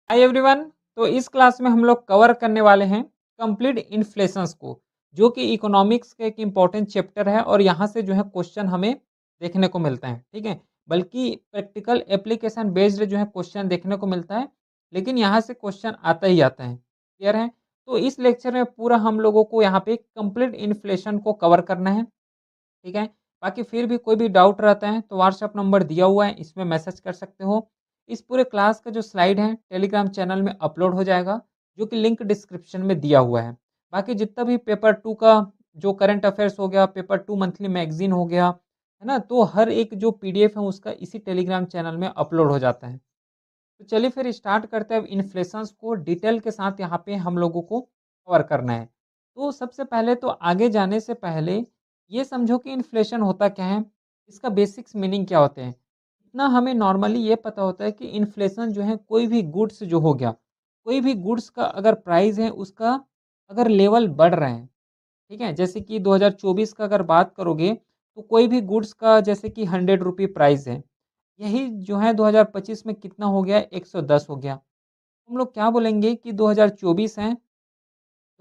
Hi everyone. तो इस class में हम लोग कवर करने वाले हैं कंप्लीट इन्फ्लेशंस को, जो कि इकोनॉमिक्स का एक इम्पॉर्टेंट चैप्टर है और यहाँ से जो है क्वेश्चन हमें देखने को मिलता है। ठीक है, बल्कि प्रैक्टिकल एप्लीकेशन बेस्ड जो है क्वेश्चन देखने को मिलता है, लेकिन यहाँ से क्वेश्चन आता ही आता है। क्लियर है? तो इस लेक्चर में पूरा हम लोगों को यहाँ पे कंप्लीट इन्फ्लेशन को कवर करना है। ठीक है, बाकी फिर भी कोई भी डाउट रहता है तो व्हाट्सएप नंबर दिया हुआ है, इसमें मैसेज कर सकते हो। इस पूरे क्लास का जो स्लाइड है टेलीग्राम चैनल में अपलोड हो जाएगा, जो कि लिंक डिस्क्रिप्शन में दिया हुआ है। बाकी जितना भी पेपर टू का जो करंट अफेयर्स हो गया, पेपर टू मंथली मैगजीन हो गया, है ना, तो हर एक जो पीडीएफ है उसका इसी टेलीग्राम चैनल में अपलोड हो जाता है। तो चलिए फिर स्टार्ट करते हैं। अब इन्फ्लेशंस को डिटेल के साथ यहाँ पे हम लोगों को कवर करना है। तो सबसे पहले तो आगे जाने से पहले ये समझो कि इन्फ्लेशन होता क्या है, इसका बेसिक्स मीनिंग क्या होते हैं। इतना हमें नॉर्मली ये पता होता है कि इन्फ्लेशन जो है कोई भी गुड्स जो हो गया, कोई भी गुड्स का अगर प्राइस है उसका अगर लेवल बढ़ रहे हैं। ठीक है, जैसे कि 2024 का अगर बात करोगे तो कोई भी गुड्स का जैसे कि 100 रुपये प्राइस है, यही जो है 2025 में कितना हो गया, 110 हो गया। हम लोग क्या बोलेंगे कि 2024 है,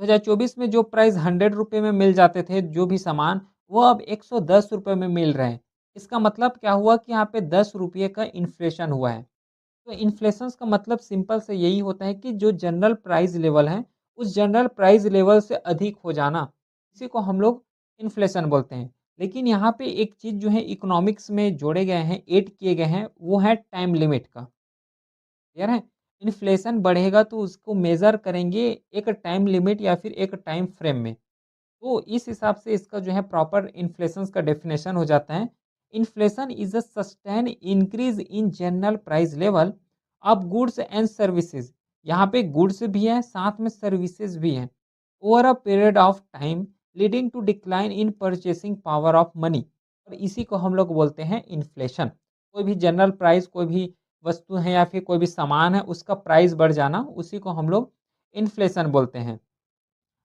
2024 में जो प्राइस 100 रुपये में मिल जाते थे जो भी सामान, वो अब 110 रुपये में मिल रहे हैं। इसका मतलब क्या हुआ कि यहाँ पे 10 रुपये का इन्फ्लेशन हुआ है। तो इन्फ्लेशन का मतलब सिंपल से यही होता है कि जो जनरल प्राइस लेवल है, उस जनरल प्राइस लेवल से अधिक हो जाना, इसी को हम लोग इन्फ्लेशन बोलते हैं। लेकिन यहाँ पे एक चीज़ जो है इकोनॉमिक्स में जोड़े गए हैं, ऐड किए गए हैं, वो है टाइम लिमिट का। क्लियर है? इन्फ्लेशन बढ़ेगा तो उसको मेज़र करेंगे एक टाइम लिमिट या फिर एक टाइम फ्रेम में। तो इस हिसाब से इसका जो है प्रॉपर इन्फ्लेशन का डेफिनेशन हो जाता है। Inflation is a sustain increase in general price level of goods and services. यहाँ पे गुड्स भी है, साथ में सर्विसेज भी हैं, over a period of time leading to decline in purchasing power of money. और इसी को हम लोग बोलते हैं इन्फ्लेशन। कोई भी जनरल प्राइस, कोई भी वस्तु है या फिर कोई भी सामान है, उसका प्राइस बढ़ जाना, उसी को हम लोग इन्फ्लेशन बोलते हैं।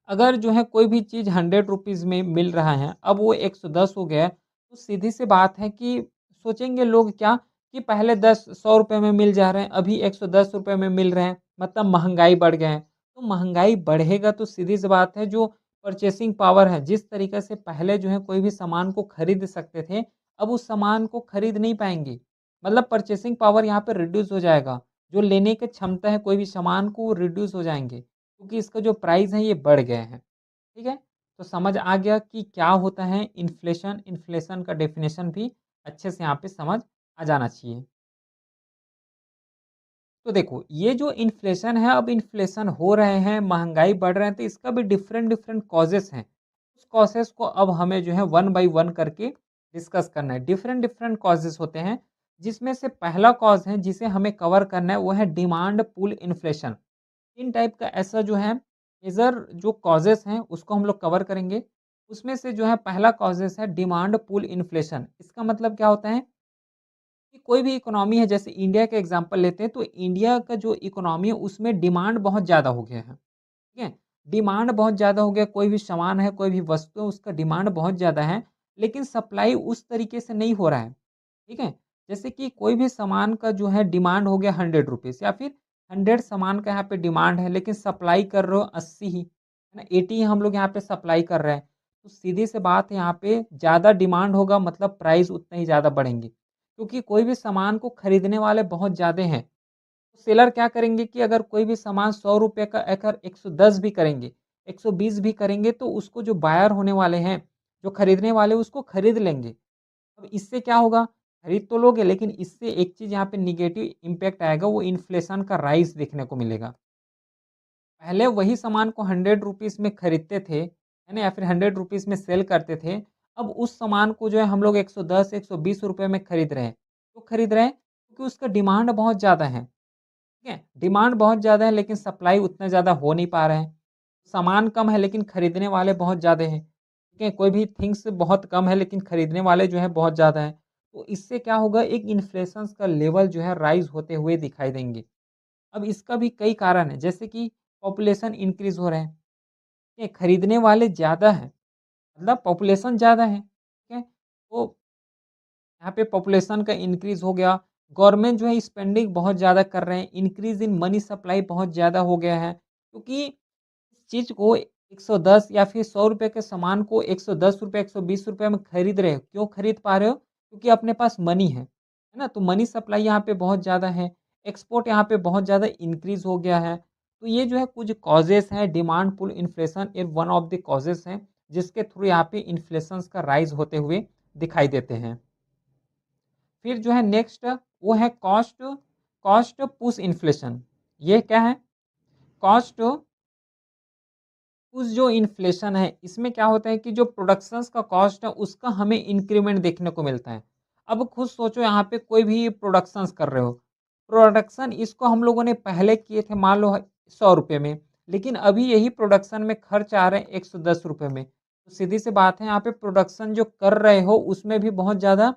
अगर जो है कोई भी चीज़ 100 रुपीज़ में मिल रहा है, अब वो 110 हो गया है, तो सीधी सी बात है कि सोचेंगे लोग क्या कि पहले 10 100 रुपए में मिल जा रहे हैं, अभी 110 रुपए में मिल रहे हैं, मतलब महँगाई बढ़ गए हैं। तो महँगाई बढ़ेगा तो सीधी सी बात है, जो परचेसिंग पावर है, जिस तरीके से पहले जो है कोई भी सामान को खरीद सकते थे, अब उस सामान को खरीद नहीं पाएँगे। मतलब परचेसिंग पावर यहाँ पे रिड्यूस हो जाएगा। जो लेने की क्षमता है कोई भी सामान को, वो रिड्यूस हो जाएँगे। क्योंकि इसका जो प्राइस है ये बढ़ गए हैं। ठीक है? तो समझ आ गया कि क्या होता है इन्फ्लेशन, इन्फ्लेशन का डेफिनेशन भी अच्छे से यहाँ पे समझ आ जाना चाहिए। तो देखो, ये जो इन्फ्लेशन है, अब इन्फ्लेशन हो रहे हैं, महँगाई बढ़ रहे हैं, तो इसका भी डिफरेंट डिफरेंट कॉजेज़ हैं। उस कॉजेज़ को अब हमें जो है वन बाय वन करके डिस्कस करना है। डिफरेंट डिफरेंट कॉजेज़ होते हैं, जिसमें से पहला कॉज़ है जिसे हमें कवर करना है, वो है डिमांड पुल इन्फ्लेशन। इन टाइप का ऐसा जो है मेजर जो कॉजेस हैं उसको हम लोग कवर करेंगे। उसमें से जो है पहला कॉजेस है डिमांड पुल इन्फ्लेशन। इसका मतलब क्या होता है कि कोई भी इकोनॉमी है, जैसे इंडिया का एग्जांपल लेते हैं, तो इंडिया का जो इकोनॉमी है उसमें डिमांड बहुत ज़्यादा हो गया है। ठीक है? डिमांड बहुत ज़्यादा हो गया, कोई भी सामान है, कोई भी वस्तु है, उसका डिमांड बहुत ज़्यादा है, लेकिन सप्लाई उस तरीके से नहीं हो रहा है। ठीक है? जैसे कि कोई भी सामान का जो है डिमांड हो गया 100 रुपीज़, या फिर 100 सामान का यहाँ पे डिमांड है, लेकिन सप्लाई कर रहे हो 80 ही, है ना? 80 ही हम लोग यहाँ पे सप्लाई कर रहे हैं। तो सीधी सी बात है, यहाँ पे ज़्यादा डिमांड होगा मतलब प्राइस उतना ही ज़्यादा बढ़ेंगे। क्योंकि कोई भी सामान को खरीदने वाले बहुत ज़्यादा हैं। तो सेलर क्या करेंगे कि अगर कोई भी सामान 100 रुपए का अगर 110 भी करेंगे, 120 भी करेंगे, तो उसको जो बायर होने वाले हैं, जो खरीदने वाले उसको खरीद लेंगे। अब इससे क्या होगा? खरीद तो लोगे, लेकिन इससे एक चीज़ यहाँ पे नेगेटिव इम्पैक्ट आएगा, वो इन्फ्लेशन का राइज़ देखने को मिलेगा। पहले वही सामान को 100 रुपीज़ में खरीदते थे, है ना? या फिर 100 रुपीज़ में सेल करते थे। अब उस सामान को जो है हम लोग 110, 120 रुपए में खरीद रहे हैं। क्यों खरीद रहे हैं? क्योंकि उसका डिमांड बहुत ज़्यादा है। ठीक है? डिमांड बहुत ज़्यादा है, लेकिन सप्लाई उतना ज़्यादा हो नहीं पा रहा है। सामान कम है लेकिन खरीदने वाले बहुत ज़्यादा हैं। ठीक है? कोई भी थिंग्स बहुत कम है लेकिन खरीदने वाले जो है बहुत ज़्यादा हैं। तो इससे क्या होगा, एक इन्फ्लेशंस का लेवल जो है राइज़ होते हुए दिखाई देंगे। अब इसका भी कई कारण हैं, जैसे कि पॉपुलेशन इंक्रीज़ हो रहे हैं। ये खरीदने वाले ज़्यादा हैं, मतलब पॉपुलेशन ज़्यादा है। ठीक है? तो यहाँ पे पॉपुलेशन का इंक्रीज़ हो गया, गवर्नमेंट जो है स्पेंडिंग बहुत ज़्यादा कर रहे हैं, इंक्रीज़ इन मनी सप्लाई बहुत ज़्यादा हो गया है, क्योंकि इस चीज़ को 110 या फिर ₹100 के सामान को ₹110, ₹120 में खरीद रहे हो। क्यों खरीद पा रहे हो? क्योंकि अपने पास मनी है ना? तो मनी सप्लाई यहाँ पे बहुत ज़्यादा है, एक्सपोर्ट यहाँ पे बहुत ज़्यादा इंक्रीज़ हो गया है। तो ये जो है कुछ कॉजेज़ हैं, डिमांड पुल इन्फ्लेशन एक वन ऑफ द कॉजेज़ हैं, जिसके थ्रू यहाँ पे इन्फ्लेशंस का राइज़ होते हुए दिखाई देते हैं। फिर जो है नेक्स्ट वो है कॉस्ट कॉस्ट पुश इन्फ्लेशन। ये क्या है? कॉस्ट पुश जो इन्फ्लेशन है, इसमें क्या होता है कि जो प्रोडक्शंस का कॉस्ट है, उसका हमें इंक्रीमेंट देखने को मिलता है। अब खुद सोचो यहाँ पे कोई भी प्रोडक्शंस कर रहे हो, प्रोडक्शन इसको हम लोगों ने पहले किए थे मान लो ₹100 में, लेकिन अभी यही प्रोडक्शन में खर्च आ रहे हैं ₹110 में। तो सीधी सी बात है यहाँ पे प्रोडक्शन जो कर रहे हो उसमें भी बहुत ज़्यादा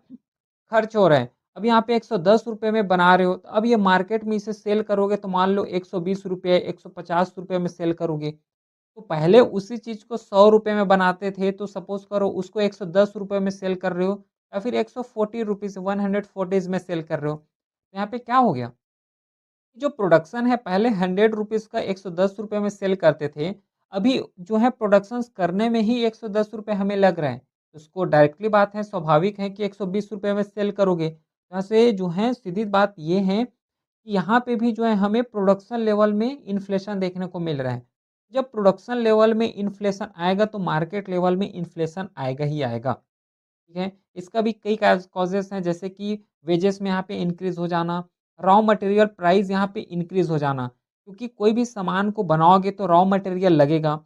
खर्च हो रहा है। अब यहाँ पे ₹110 में बना रहे हो, तो अब ये मार्केट में इसे सेल करोगे तो मान लो ₹120, ₹150 में सेल करोगे। तो पहले उसी चीज़ को ₹100 में बनाते थे, तो सपोज़ करो उसको ₹110 में सेल कर रहे हो या फिर ₹140 140 में सेल कर रहे हो। तो यहाँ पे क्या हो गया? जो प्रोडक्शन है पहले ₹100 का ₹110 में सेल करते थे, अभी जो है प्रोडक्शंस करने में ही ₹110 हमें लग रहा है। तो उसको डायरेक्टली बात है, स्वाभाविक है कि ₹120 में सेल करोगे। यहाँ से जो है सीधी बात ये है कि यहाँ पे भी जो है हमें प्रोडक्शन लेवल में इन्फ्लेशन देखने को मिल रहा है। जब प्रोडक्शन लेवल में इन्फ्लेशन आएगा तो मार्केट लेवल में इन्फ्लेशन आएगा ही आएगा। ठीक है? इसका भी कई कॉजेज़ हैं जैसे कि वेजेस में यहाँ पे इंक्रीज़ हो जाना, रॉ मटेरियल प्राइस यहाँ पे इंक्रीज़ हो जाना, क्योंकि कोई भी सामान को बनाओगे तो रॉ मटेरियल लगेगा।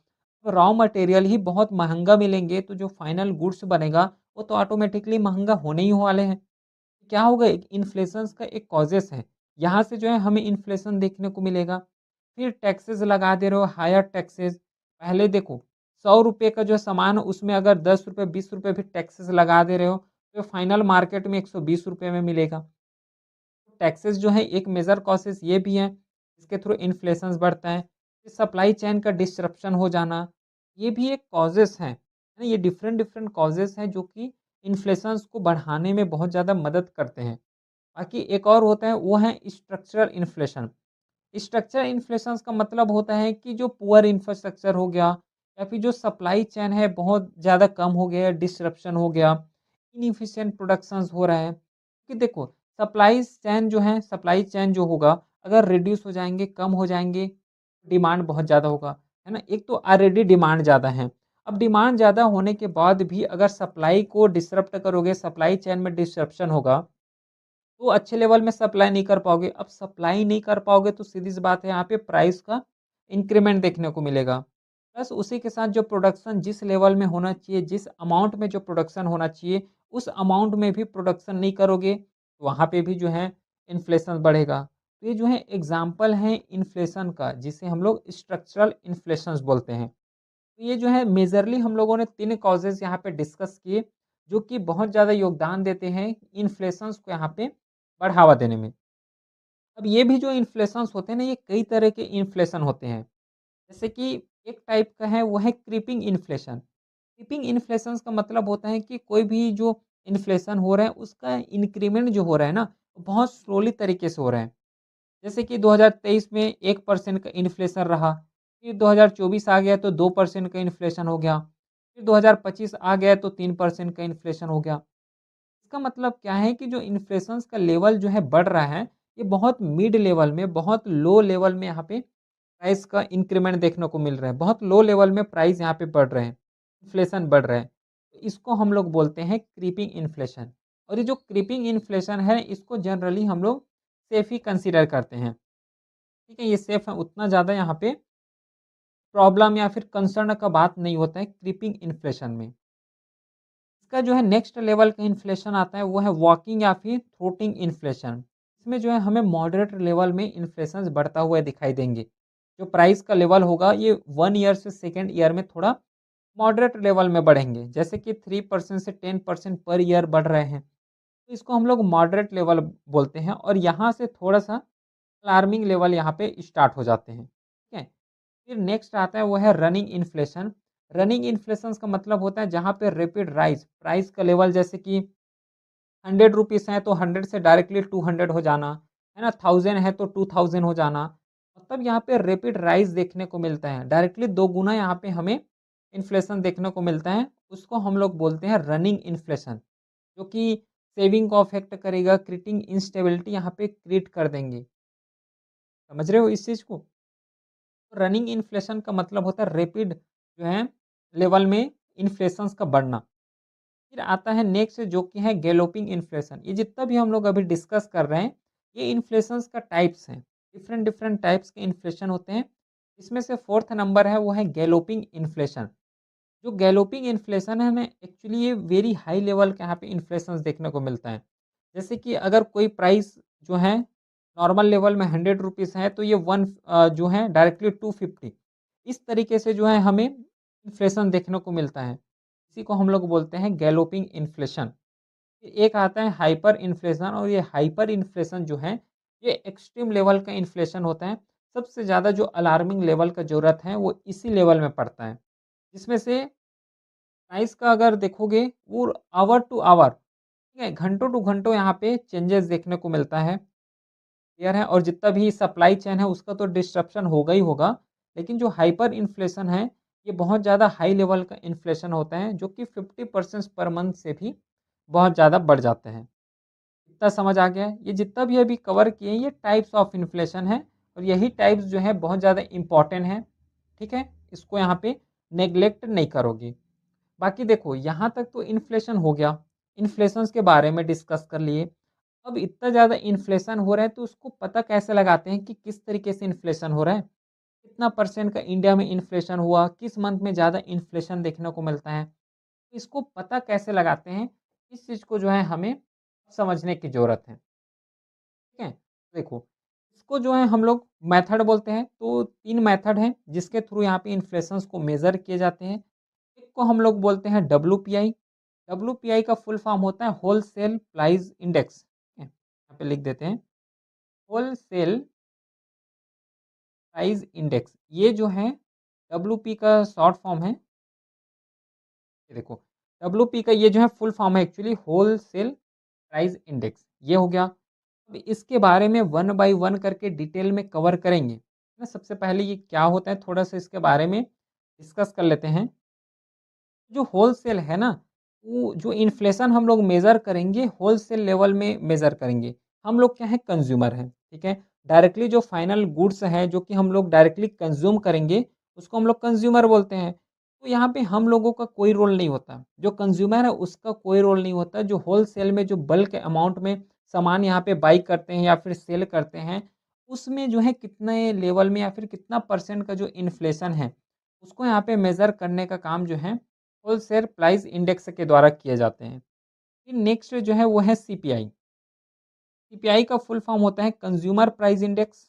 तो रॉ मटेरियल ही बहुत महँगा मिलेंगे तो जो फाइनल गुड्स बनेगा वो तो ऑटोमैटिकली महँगा होने ही वाले हैं। क्या होगा एक इन्फ्लेशंस का एक कॉजेज़ है। यहाँ से जो है हमें इन्फ्लेशन देखने को मिलेगा। फिर टैक्सेस लगा दे रहे हो हायर टैक्सेस। पहले देखो ₹100 का जो सामान है उसमें अगर ₹10 ₹20 भी टैक्सेस लगा दे रहे हो तो फाइनल मार्केट में ₹120 में मिलेगा। टैक्सेस जो है एक मेजर कॉसेस ये भी हैं, इसके थ्रू इन्फ्लेशंस बढ़ता है। फिर सप्लाई चेन का डिसरप्शन हो जाना, ये भी एक कॉजेस हैं। है ना? ये डिफरेंट डिफरेंट कॉजेस हैं जो कि इन्फ्लेशंस को बढ़ाने में बहुत ज़्यादा मदद करते हैं। बाकी एक और होता है वो है स्ट्रक्चरल इन्फ्लेशन। स्ट्रक्चरल इन्फ्लेशंस का मतलब होता है कि जो पुअर इंफ्रास्ट्रक्चर हो गया या फिर जो सप्लाई चेन है बहुत ज़्यादा कम हो गया, डिसरप्शन हो गया, इनएफिशिएंट प्रोडक्शंस हो रहा है। कि देखो सप्लाई चेन जो होगा अगर रिड्यूस हो जाएँगे, कम हो जाएँगे, डिमांड बहुत ज़्यादा होगा, है ना? एक तो ऑलरेडी डिमांड ज़्यादा है। अब डिमांड ज़्यादा होने के बाद भी अगर सप्लाई को डिसरप्ट करोगे, सप्लाई चेन में डिसरप्शन होगा तो अच्छे लेवल में सप्लाई नहीं कर पाओगे। अब सप्लाई नहीं कर पाओगे तो सीधी-सी बात है यहाँ पे प्राइस का इंक्रीमेंट देखने को मिलेगा। प्लस उसी के साथ जो प्रोडक्शन जिस लेवल में होना चाहिए, जिस अमाउंट में जो प्रोडक्शन होना चाहिए, उस अमाउंट में भी प्रोडक्शन नहीं करोगे, तो वहाँ पे भी जो है इन्फ्लेशन बढ़ेगा। तो ये जो है एग्ज़ाम्पल है इन्फ्लेशन का जिसे हम लोग स्ट्रक्चरल इन्फ्लेशंस बोलते हैं। तो ये जो है मेजरली हम लोगों ने 3 कॉजेज़ यहाँ पे डिस्कस किए, जो कि बहुत ज़्यादा योगदान देते हैं इन्फ्लेशंस को यहाँ पे बढ़ावा देने में। अब ये भी जो इन्फ्लेशंस होते हैं ना, ये कई तरह के इन्फ्लेशन होते हैं। जैसे कि एक टाइप का है वो है क्रीपिंग इन्फ्लेशन। क्रीपिंग इन्फ्लेशंस का मतलब होता है कि कोई भी जो इन्फ्लेशन हो रहा है उसका इंक्रीमेंट जो हो रहा है ना, बहुत स्लोली तरीके से हो रहा है। जैसे कि 2023 में 1% का इन्फ्लेशन रहा, फिर 2024 आ गया तो 2% का इन्फ्लेशन हो गया, फिर 2025 आ गया तो 3% का इन्फ्लेशन हो गया। इसका मतलब क्या है कि जो इन्फ्लेशंस का लेवल जो है बढ़ रहा है, ये बहुत मिड लेवल में, बहुत लो लेवल में यहाँ पे प्राइस का इंक्रीमेंट देखने को मिल रहा है। बहुत लो लेवल में प्राइस यहाँ पे बढ़ रहे हैं, इन्फ्लेशन बढ़ रहा है। तो इसको हम लोग बोलते हैं क्रीपिंग इन्फ्लेशन और ये जो क्रीपिंग इन्फ्लेशन है, इसको जनरली हम लोग सेफ ही कंसीडर करते हैं। ठीक है, ये सेफ है, उतना ज़्यादा यहाँ पे प्रॉब्लम या फिर कंसर्न का बात नहीं होता है क्रीपिंग इन्फ्लेशन में। इसका जो है नेक्स्ट लेवल का इन्फ्लेशन आता है वो है वॉकिंग या फिर थ्रोटिंग इन्फ्लेशन। इसमें जो है हमें मॉडरेट लेवल में इन्फ्लेशन बढ़ता हुआ दिखाई देंगे। जो प्राइस का लेवल होगा ये 1 ईयर से सेकंड ईयर में थोड़ा मॉडरेट लेवल में बढ़ेंगे। जैसे कि 3% से 10% पर ईयर बढ़ रहे हैं। तो इसको हम लोग मॉडरेट लेवल बोलते हैं और यहाँ से थोड़ा-सा अलार्मिंग लेवल यहाँ पे स्टार्ट हो जाते हैं। ठीक है? फिर नेक्स्ट आता है वो है रनिंग इन्फ्लेशन। रनिंग इन्फ्लेशन का मतलब होता है जहाँ पे रैपिड राइज़ प्राइस का लेवल जैसे कि ₹100 है तो 100 से डायरेक्टली 200 हो जाना, है ना? 1000 है तो 2000 हो जाना। मतलब यहाँ पे रैपिड राइज़ देखने को मिलता है। डायरेक्टली 2 गुना यहाँ पे हमें इन्फ्लेशन देखने को मिलता है। उसको हम लोग बोलते हैं रनिंग इन्फ्लेशन, जो कि सेविंग को अफ़ेक्ट करेगा, क्रिएटिंग इंस्टेबिलिटी यहाँ पे क्रिएट कर देंगे। समझ रहे हो इस चीज़ को? रनिंग इन्फ्लेशन का मतलब होता है रैपिड जो है लेवल में इन्फ्लेशंस का बढ़ना। फिर आता है नेक्स्ट जो कि है गैलोपिंग इन्फ्लेशन। ये जितना भी हम लोग अभी डिस्कस कर रहे हैं, ये इन्फ्लेशंस का टाइप्स हैं। डिफरेंट डिफरेंट टाइप्स के इन्फ्लेशन होते हैं। इसमें से 4th नंबर है वो है गैलोपिंग इन्फ्लेशन। जो गैलोपिंग इन्फ्लेशन है ना, एक्चुअली ये वेरी हाई लेवल का यहाँ पे इन्फ्लेशंस देखने को मिलता है। जैसे कि अगर कोई प्राइस जो है नॉर्मल लेवल में ₹100 है तो ये जो है डायरेक्टली 250, इस तरीके से जो है हमें इन्फ्लेशन देखने को मिलता है। इसी को हम लोग बोलते हैं गैलोपिंग इन्फ्लेशन। फिर एक आता है हाइपर इन्फ्लेशन, और ये हाइपर इन्फ्लेशन जो है ये एक्सट्रीम लेवल का इन्फ्लेशन होता है। सबसे ज़्यादा जो अलार्मिंग लेवल का ज़रूरत है वो इसी लेवल में पड़ता है। जिसमें से प्राइस का अगर देखोगे वो आवर टू आवर, ठीक है, घंटों टू घंटों यहाँ पे चेंजेस देखने को मिलता है। क्लियर है? और जितना भी सप्लाई चेन है उसका तो डिस्ट्रप्शन होगा ही होगा। लेकिन जो हाइपर इन्फ्लेशन है ये बहुत ज़्यादा हाई लेवल का इन्फ्लेशन होता है, जो कि 50% पर मंथ से भी बहुत ज़्यादा बढ़ जाते हैं। इतना समझ आ गया है? ये जितना भी अभी कवर किए हैं ये टाइप्स ऑफ इन्फ्लेशन है, और यही टाइप्स जो है बहुत ज़्यादा इम्पोर्टेंट है। ठीक है? इसको यहाँ पे नेग्लेक्ट नहीं करोगे। बाकी देखो यहाँ तक तो इन्फ्लेशन हो गया, इन्फ्लेशंस के बारे में डिस्कस कर लिए। अब इतना ज़्यादा इन्फ्लेशन हो रहा है तो उसको पता कैसे लगाते हैं कि किस तरीके से इन्फ्लेशन हो रहा है? कितना परसेंट का इंडिया में इन्फ्लेशन हुआ? किस मंथ में ज़्यादा इन्फ्लेशन देखने को मिलता है? इसको पता कैसे लगाते हैं? इस चीज़ को जो है हमें समझने की ज़रूरत है। ठीक है? देखो, इसको जो है हम लोग मेथड बोलते हैं, तो 3 मेथड हैं जिसके थ्रू यहाँ पे इन्फ्लेशंस को मेज़र किए जाते हैं। एक को हम लोग बोलते हैं डब्ल्यूपीआई। डब्ल्यूपीआई का फुल फॉर्म होता है होलसेल प्राइस इंडेक्स। ठीक है? यहाँ पे लिख देते हैं होलसेल प्राइस इंडेक्स। ये जो है डब्ल्यूपी का शॉर्ट फॉर्म है। ये देखो, डब्ल्यूपी का ये जो है फुल फॉर्म है एक्चुअली होलसेल प्राइस इंडेक्स। ये हो गया। अब इसके बारे में वन बाय वन करके डिटेल में कवर करेंगे। ना सबसे पहले ये क्या होता है थोड़ा-सा इसके बारे में डिस्कस कर लेते हैं। जो होलसेल है ना, वो जो इन्फ्लेशन हम लोग मेज़र करेंगे होलसेल लेवल में मेज़र करेंगे। हम लोग क्या है कंज़्यूमर हैं, ठीक है? डायरेक्टली जो फाइनल गुड्स हैं जो कि हम लोग डायरेक्टली कंज़्यूम करेंगे, उसको हम लोग कंज़्यूमर बोलते हैं। तो यहाँ पे हम लोगों का कोई रोल नहीं होता। जो कंज़्यूमर है उसका कोई रोल नहीं होता। जो होलसेल में जो बल्क अमाउंट में सामान यहाँ पे बाई करते हैं या फिर सेल करते हैं, उसमें जो है कितने लेवल में या फिर कितना परसेंट का जो इन्फ्लेशन है, उसको यहाँ पे मेज़र करने का काम जो है होलसेल प्राइस इंडेक्स के द्वारा किए जाते हैं। फिर नेक्स्ट जो है वो है सीपीआई। सीपीआई का फुल फॉर्म होता है consumer price index.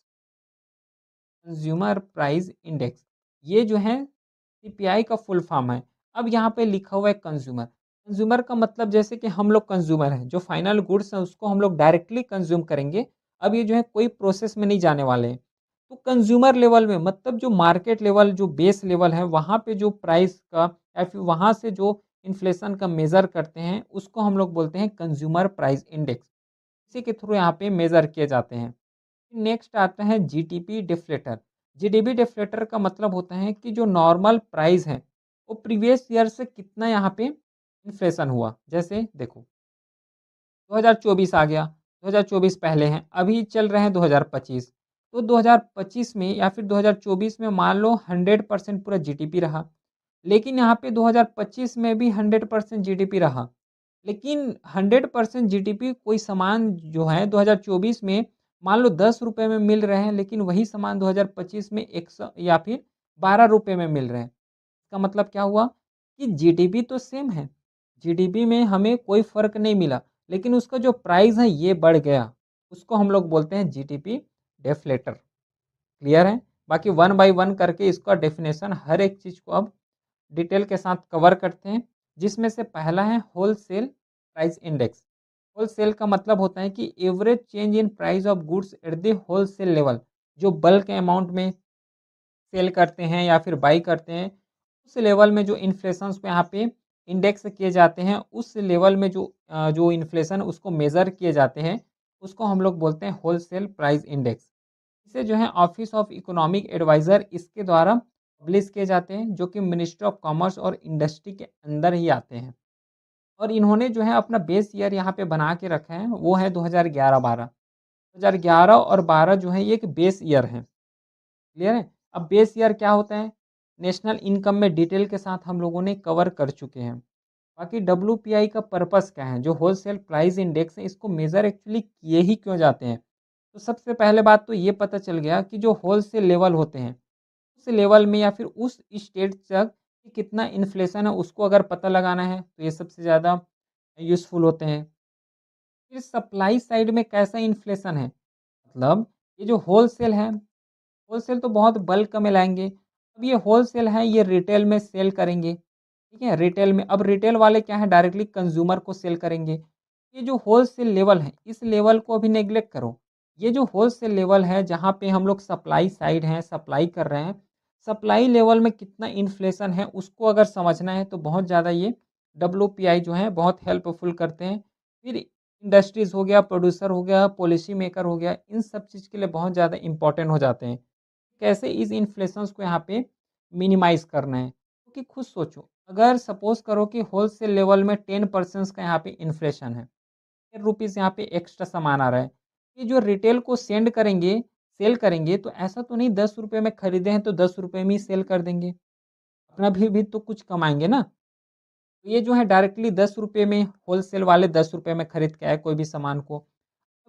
Consumer price index, ये जो है सीपीआई का फुल फॉर्म है। अब यहाँ पे लिखा हुआ है कंज्यूमर। कंज्यूमर का मतलब जैसे कि हम लोग कंज्यूमर हैं, जो फाइनल गुड्स है उसको हम लोग डायरेक्टली कंज्यूम करेंगे। अब ये जो है कोई प्रोसेस में नहीं जाने वाले हैं। तो कंज्यूमर लेवल में मतलब जो मार्केट लेवल जो बेस लेवल है वहाँ पे जो प्राइस का या फिर वहाँ से जो इन्फ्लेशन का मेज़र करते हैं उसको हम लोग बोलते हैं कंज्यूमर प्राइस इंडेक्स। इसी के थ्रू यहाँ पे मेज़र किए जाते हैं। नेक्स्ट आता है जीडीपी डिफ्लेटर। जीडीपी डिफ्लेटर का मतलब होता है कि जो नॉर्मल प्राइस है वो प्रीवियस ईयर से कितना यहाँ पे इन्फ्लेशन हुआ। जैसे देखो 2024 आ गया, 2024 पहले हैं, अभी चल रहे हैं 2025। तो 2025 में या फिर 2024 में मान लो 100% पूरा जीडीपी रहा। लेकिन यहाँ पे 2025 में भी 100% जीडीपी रहा। लेकिन 100% जीडीपी कोई सामान जो है 2024 में मान लो ₹10 में मिल रहे हैं, लेकिन वही सामान 2025 में 100 या फिर ₹12 में मिल रहे हैं। इसका मतलब क्या हुआ कि जीडीपी तो सेम है, जीडीपी में हमें कोई फ़र्क नहीं मिला, लेकिन उसका जो प्राइस है ये बढ़ गया। उसको हम लोग बोलते हैं जीडीपी डेफ्लेटर। क्लियर है? बाकी वन बाय वन करके इसका डेफिनेशन हर एक चीज़ को अब डिटेल के साथ कवर करते हैं, जिसमें से पहला है होलसेल प्राइस इंडेक्स। होलसेल का मतलब होता है कि average change in price of goods at the wholesale level. जो बल्क अमाउंट में सेल करते हैं या फिर बाई करते हैं, उस लेवल में जो इन्फ्लेशंस को यहाँ पे इंडेक्स किए जाते हैं, उस लेवल में जो इन्फ्लेशन उसको मेज़र किए जाते हैं, उसको हम लोग बोलते हैं होलसेल प्राइस इंडेक्स। इसे जो है ऑफिस ऑफ इकोनॉमिक एडवाइज़र इसके द्वारा पब्लिश किए जाते हैं, जो कि मिनिस्ट्री ऑफ कॉमर्स और इंडस्ट्री के अंदर ही आते हैं। और इन्होंने जो है अपना बेस ईयर यहाँ पे बना के रखा है, वो है 2011-12। 2011 और 12 जो है ये एक बेस ईयर है, क्लियर है? अब बेस ईयर क्या होता है? नेशनल इनकम में डिटेल के साथ हम लोगों ने कवर कर चुके हैं। बाकी डब्ल्यूपीआई का पर्पस क्या है? जो होलसेल प्राइस इंडेक्स है, इसको मेज़र एक्चुअली किए ही क्यों जाते हैं? तो सबसे पहले बात तो ये पता चल गया कि जो होलसेल लेवल होते हैं, उस लेवल में या फिर उस स्टेट तक कि कितना इन्फ्लेशन है, उसको अगर पता लगाना है, तो ये सबसे ज़्यादा यूज़फुल होते हैं। फिर सप्लाई साइड में कैसा इन्फ्लेशन है? मतलब ये जो होलसेल है, होलसेल तो बहुत बल्क में लाएँगे। अब ये होलसेल है, ये रिटेल में सेल करेंगे, ठीक है? रिटेल में अब रिटेल वाले क्या है डायरेक्टली कंज़्यूमर को सेल करेंगे। ये जो होलसेल लेवल है, इस लेवल को अभी नेग्लेक्ट करो। ये जो होलसेल लेवल है, जहाँ पे हम लोग सप्लाई साइड हैं, सप्लाई कर रहे हैं, सप्लाई लेवल में कितना इन्फ्लेशन है, उसको अगर समझना है, तो बहुत ज़्यादा ये डब्ल्यूपीआई जो है, बहुत हेल्पफुल करते हैं। फिर इंडस्ट्रीज़ हो गया, प्रोड्यूसर हो गया, पॉलिसी मेकर हो गया, इन सब चीज़ के लिए बहुत ज़्यादा इम्पोर्टेंट हो जाते हैं। कैसे इस इन्फ्लेशंस को यहाँ पे मिनिमाइज़ करना है? क्योंकि खुद सोचो, अगर सपोज़ करो कि होलसेल लेवल में 10% का यहाँ पे इन्फ्लेशन है, ₹10 यहाँ पे एक्स्ट्रा सामान आ रहा है। ये जो रिटेल को सेल करेंगे तो ऐसा तो नहीं ₹10 में खरीदे हैं तो ₹10 में ही सेल कर देंगे। अपना भी तो कुछ कमाएँगे ना। तो ये जो है डायरेक्टली ₹10 में होलसेल वाले ₹10 में खरीद के आए कोई भी सामान को।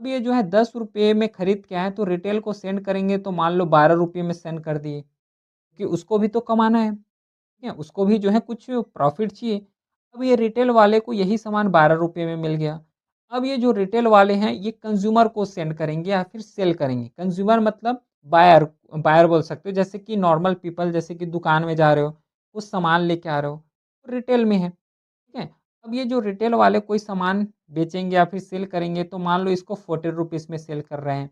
अब ये जो है ₹10 में खरीद के आए तो रिटेल को सेंड करेंगे तो मान लो ₹12 में सेंड कर दिए, क्योंकि उसको भी तो कमाना है, ठीक है? उसको भी जो है कुछ प्रॉफ़िट चाहिए। अब ये रिटेल वाले को यही सामान ₹12 में मिल गया। अब ये जो रिटेल वाले हैं ये कंज़्यूमर को सेंड करेंगे या फिर सेल करेंगे। कंज़्यूमर मतलब बायर बायर बोल सकते हो, जैसे कि नॉर्मल पीपल, जैसे कि दुकान में जा रहे हो, कुछ सामान लेके आ रहे हो, रिटेल में है। ठीक है? अब ये जो रिटेल वाले कोई सामान बेचेंगे या फिर सेल करेंगे तो मान लो इसको ₹40 में सेल कर रहे हैं।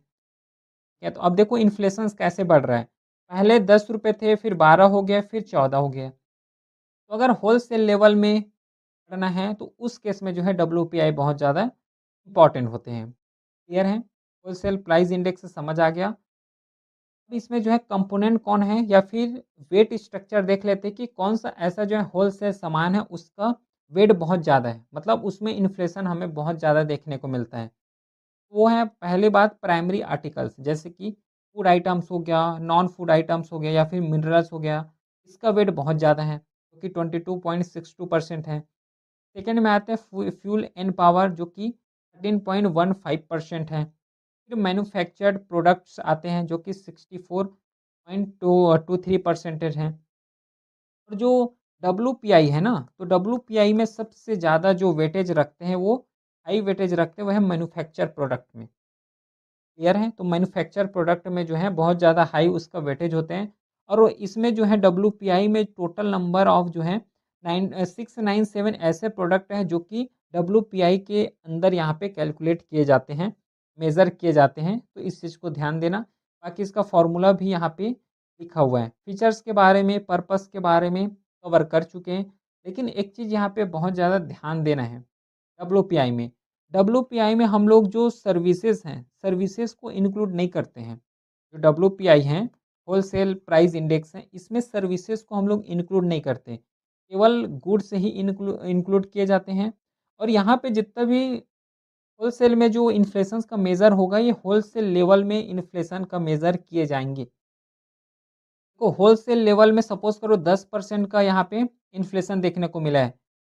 या तो अब देखो इन्फ्लेशंस कैसे बढ़ रहा है। पहले ₹10 थे, फिर 12 हो गया, फिर 14 हो गया। तो अगर होलसेल लेवल में करना है तो उस केस में जो है डब्ल्यूपीआई बहुत ज़्यादा इम्पोर्टेंट होते हैं। क्लियर है? होलसेल प्राइस इंडेक्स समझ आ गया। अब इसमें जो है कंपोनेंट कौन है या फिर वेट स्ट्रक्चर देख लेते हैं कि कौन-सा ऐसा जो है होलसेल सामान है उसका वेट बहुत ज़्यादा है। मतलब उसमें इन्फ्लेशन हमें बहुत ज़्यादा देखने को मिलता है। वो है पहली बात प्राइमरी आर्टिकल्स, जैसे कि फूड आइटम्स हो गया, नॉन फूड आइटम्स हो गया या फिर मिनरल्स हो गया, इसका वेट बहुत ज़्यादा है, जो कि 22.62% है। सेकंड में आते हैं फ्यूल एंड पावर, जो कि 13.15% है। फिर मैन्युफैक्चर्ड प्रोडक्ट्स आते हैं जो कि 64.23% हैं। और जो डब्ल्यूपीआई है ना, तो डब्ल्यूपीआई में सबसे ज़्यादा जो वेटेज रखते हैं वो हाई वेटेज रखते हैं, वो है मैन्युफैक्चर प्रोडक्ट में। क्लियर है? तो मैन्युफैक्चर प्रोडक्ट में जो है बहुत ज़्यादा हाई उसका वेटेज होते हैं। और वो इसमें जो है डब्ल्यूपीआई में टोटल नंबर ऑफ जो है 697 ऐसे प्रोडक्ट हैं जो कि डब्ल्यूपीआई के अंदर यहाँ पे कैलकुलेट किए जाते हैं, मेज़र किए जाते हैं। तो इस चीज़ को ध्यान देना। बाकी इसका फ़ॉर्मूला भी यहाँ पे लिखा हुआ है। फीचर्स के बारे में, पर्पस के बारे में कवर कर चुके हैं। लेकिन एक चीज़ यहाँ पे बहुत ज़्यादा ध्यान देना है डब्ल्यूपीआई में। डब्ल्यूपीआई में हम लोग जो सर्विसेज़ हैं, सर्विसेज़ को इंक्लूड नहीं करते हैं। जो डब्ल्यूपीआई हैं, होलसेल प्राइस इंडेक्स हैं, इसमें सर्विसेज़ को हम लोग इंक्लूड नहीं करते। केवल गुड्स ही इंक्लूड किए जाते हैं। और यहाँ पे जितना भी होलसेल में जो इन्फ्लेशंस का मेज़र होगा, ये होलसेल लेवल में इन्फ्लेशन का मेज़र किए जाएँगे। तो होलसेल लेवल में सपोज़ करो 10% का यहाँ पे इन्फ्लेशन देखने को मिला है।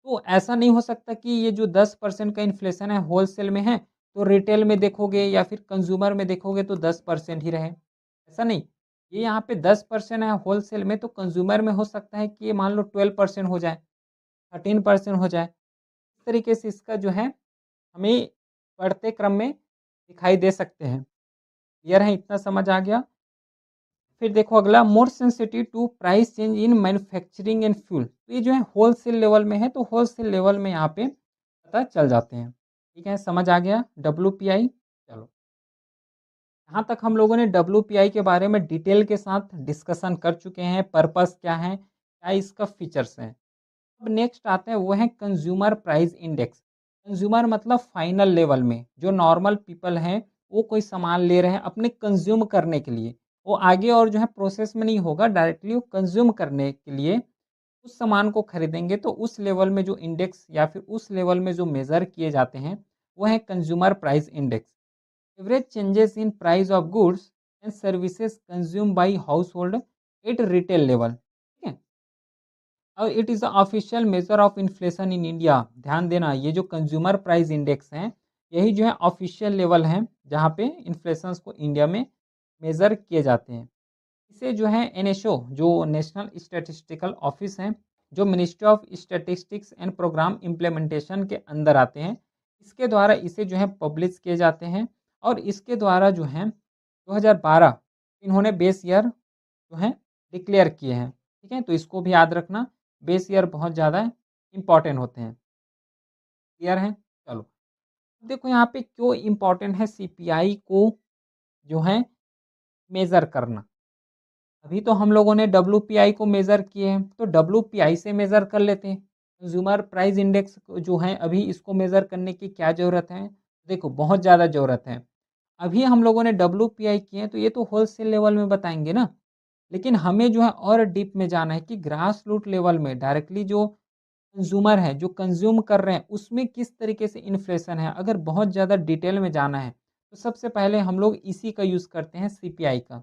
तो ऐसा नहीं हो सकता कि ये जो 10% का इन्फ्लेशन है होलसेल में है, तो रिटेल में देखोगे या फिर कंज़्यूमर में देखोगे तो 10% ही रहे। ऐसा नहीं, ये यहाँ पे 10% है होलसेल में, तो कंज़्यूमर में हो सकता है कि ये मान लो 12% हो जाए, 13% हो जाए। इस तरीके से इसका जो है हमें बढ़ते क्रम में दिखाई दे सकते हैं। क्लियर है? इतना समझ आ गया? फिर देखो अगला, more sensitive to price change in manufacturing and fuel. तो ये जो है होलसेल लेवल में है, तो होलसेल लेवल में यहाँ पे पता चल जाते हैं। ठीक है, समझ आ गया डब्ल्यूपीआई। चलो, यहाँ तक हम लोगों ने डब्ल्यूपीआई के बारे में डिटेल के साथ डिस्कशन कर चुके हैं। पर्पस क्या है, क्या इसका फीचर्स हैं। अब नेक्स्ट आते हैं वो है कंज्यूमर प्राइस इंडेक्स। कंज्यूमर मतलब फाइनल लेवल में जो नॉर्मल पीपल हैं, वो कोई सामान ले रहे हैं अपने कंज्यूम करने के लिए, वो आगे और जो है प्रोसेस में नहीं होगा, डायरेक्टली वो कंज्यूम करने के लिए उस सामान को खरीदेंगे, तो उस लेवल में जो इंडेक्स या फिर उस लेवल में जो मेज़र किए जाते हैं, वो है consumer price index. Average changes in price of goods and services consumed by household at retail level. ठीक है? और it is the official measure of inflation in India. ध्यान देना, ये जो कंज्यूमर प्राइस इंडेक्स हैं, यही जो है ऑफिशियल लेवल हैं, जहाँ पे इन्फ्लेशंस को इंडिया में मेज़र किए जाते हैं। इसे जो है एनएसओ, जो नेशनल स्टैटिस्टिकल ऑफिस है, जो ministry of statistics and programme implementation के अंदर आते हैं, इसके द्वारा इसे जो है पब्लिश किए जाते हैं। और इसके द्वारा जो है 2012 इन्होंने बेस ईयर जो है डिक्लेयर किए हैं। ठीक है? तो इसको भी याद रखना, बेस ईयर बहुत ज़्यादा इम्पॉर्टेंट होते हैं। क्लियर है? चलो, देखो यहाँ पे क्यों इम्पॉर्टेंट है सीपीआई को जो है मेज़र करना। अभी तो हम लोगों ने डब्ल्यूपीआई को मेज़र किए हैं, तो डब्ल्यूपीआई से मेज़र कर लेते हैं। कंज़्यूमर प्राइस इंडेक्स जो है, अभी इसको मेज़र करने की क्या ज़रूरत है? देखो, बहुत ज़्यादा ज़रूरत है। अभी हम लोगों ने डब्ल्यूपीआई किए हैं, तो ये तो होलसेल लेवल में बताएँगे ना, लेकिन हमें जो है और डीप में जाना है कि ग्रास रूट लेवल में डायरेक्टली जो कंज़्यूमर है, जो कंज़्यूम कर रहे हैं, उसमें किस तरीके से इन्फ्लेशन है। अगर बहुत ज़्यादा डिटेल में जाना है, तो सबसे पहले हम लोग इसी का यूज़ करते हैं, सीपीआई का,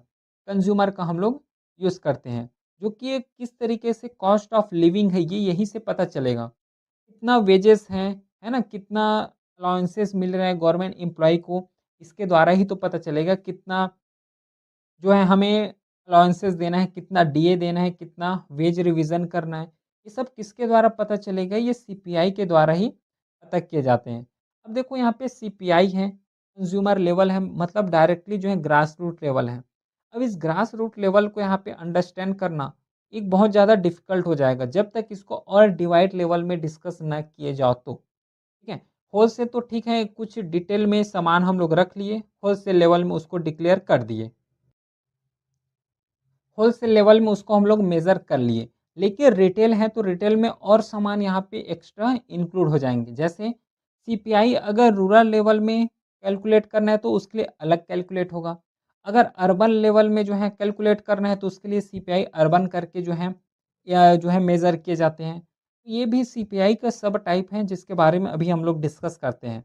कंज़्यूमर का हम लोग यूज़ करते हैं, जो कि एक किस तरीके से कॉस्ट ऑफ लिविंग है, ये यहीं से पता चलेगा। कितना वेजेस हैं, है ना? कितना अलाउंसेस मिल रहे हैं गवर्नमेंट एम्प्लॉयी को, इसके द्वारा ही तो पता चलेगा कितना जो है हमें अलाउंसेस देना है, कितना डीए देना है, कितना वेज रिवीजन करना है। ये सब किसके द्वारा पता चलेगा? ये सीपीआई के द्वारा ही पता किए जाते हैं। अब देखो यहाँ पे सीपीआई है, कंज्यूमर लेवल है, मतलब डायरेक्टली जो है ग्रास रूट लेवल है। अब इस ग्रास रूट लेवल को यहाँ पे अंडरस्टैंड करना एक बहुत ज़्यादा डिफ़िकल्ट हो जाएगा, जब तक इसको और डिवाइड लेवल में डिस्कस ना किए जाओ तो। ठीक है? होलसेल तो ठीक है, कुछ डिटेल में सामान हम लोग रख लिए, होलसेल लेवल में उसको डिक्लेयर कर दिए। होलसेल लेवल में उसको हम लोग मेज़र कर लिए। लेकिन रिटेल है, तो रिटेल में और सामान यहाँ पे एक्स्ट्रा इंक्लूड हो जाएँगे। जैसे सीपीआई अगर रूरल लेवल में कैलकुलेट करना है, तो उसके लिए अलग कैलकुलेट होगा। अगर अर्बन लेवल में जो है कैलकुलेट करना है, तो उसके लिए सीपीआई अर्बन करके जो है या जो है मेज़र किए जाते हैं। ये भी सीपीआई का सब टाइप है, जिसके बारे में अभी हम लोग डिस्कस करते हैं।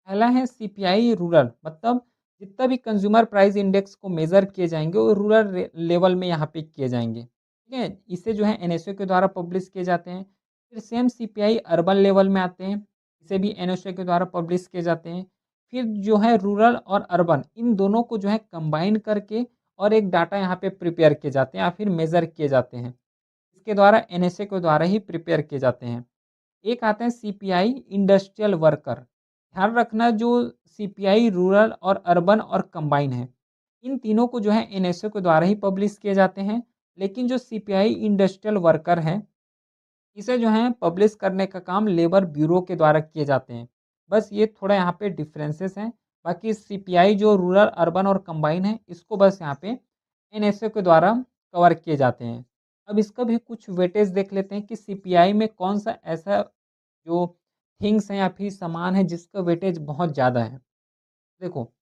पहला है सीपीआई रूरल, मतलब जितना भी कंज्यूमर प्राइस इंडेक्स को मेज़र किए जाएँगे, वो रूरल लेवल में यहाँ पे किए जाएँगे। ठीक है? इसे जो है एनएसओ के द्वारा पब्लिश किए जाते हैं। फिर सेम सीपीआई अर्बन लेवल में आते हैं, इसे भी एनएसओ के द्वारा पब्लिश किए जाते हैं। फिर जो है रूरल और अर्बन, इन दोनों को जो है कंबाइन करके और एक डाटा यहाँ पे प्रिपेयर किए जाते हैं या फिर मेज़र किए जाते हैं। इसके द्वारा एनएसए के द्वारा ही प्रिपेयर किए जाते हैं। एक आते हैं सीपीआई इंडस्ट्रियल वर्कर। ध्यान रखना, जो सीपीआई रूरल और अर्बन और कंबाइन है, इन तीनों को जो है एनएसओ के द्वारा ही पब्लिश किए जाते हैं। लेकिन जो सीपीआई इंडस्ट्रियल वर्कर है, इसे जो है पब्लिश करने का काम लेबर ब्यूरो के द्वारा किए जाते हैं। बस ये थोड़ा यहाँ पे डिफरेंसेस हैं। बाकी सीपीआई जो रूरल अर्बन और कंबाइन है, इसको बस यहाँ पे एनएसओ के द्वारा कवर किए जाते हैं। अब इसका भी कुछ वेटेज देख लेते हैं कि सीपीआई में कौन सा ऐसा जो थिंग्स हैं या फिर सामान है जिसका वेटेज बहुत ज़्यादा है। देखो,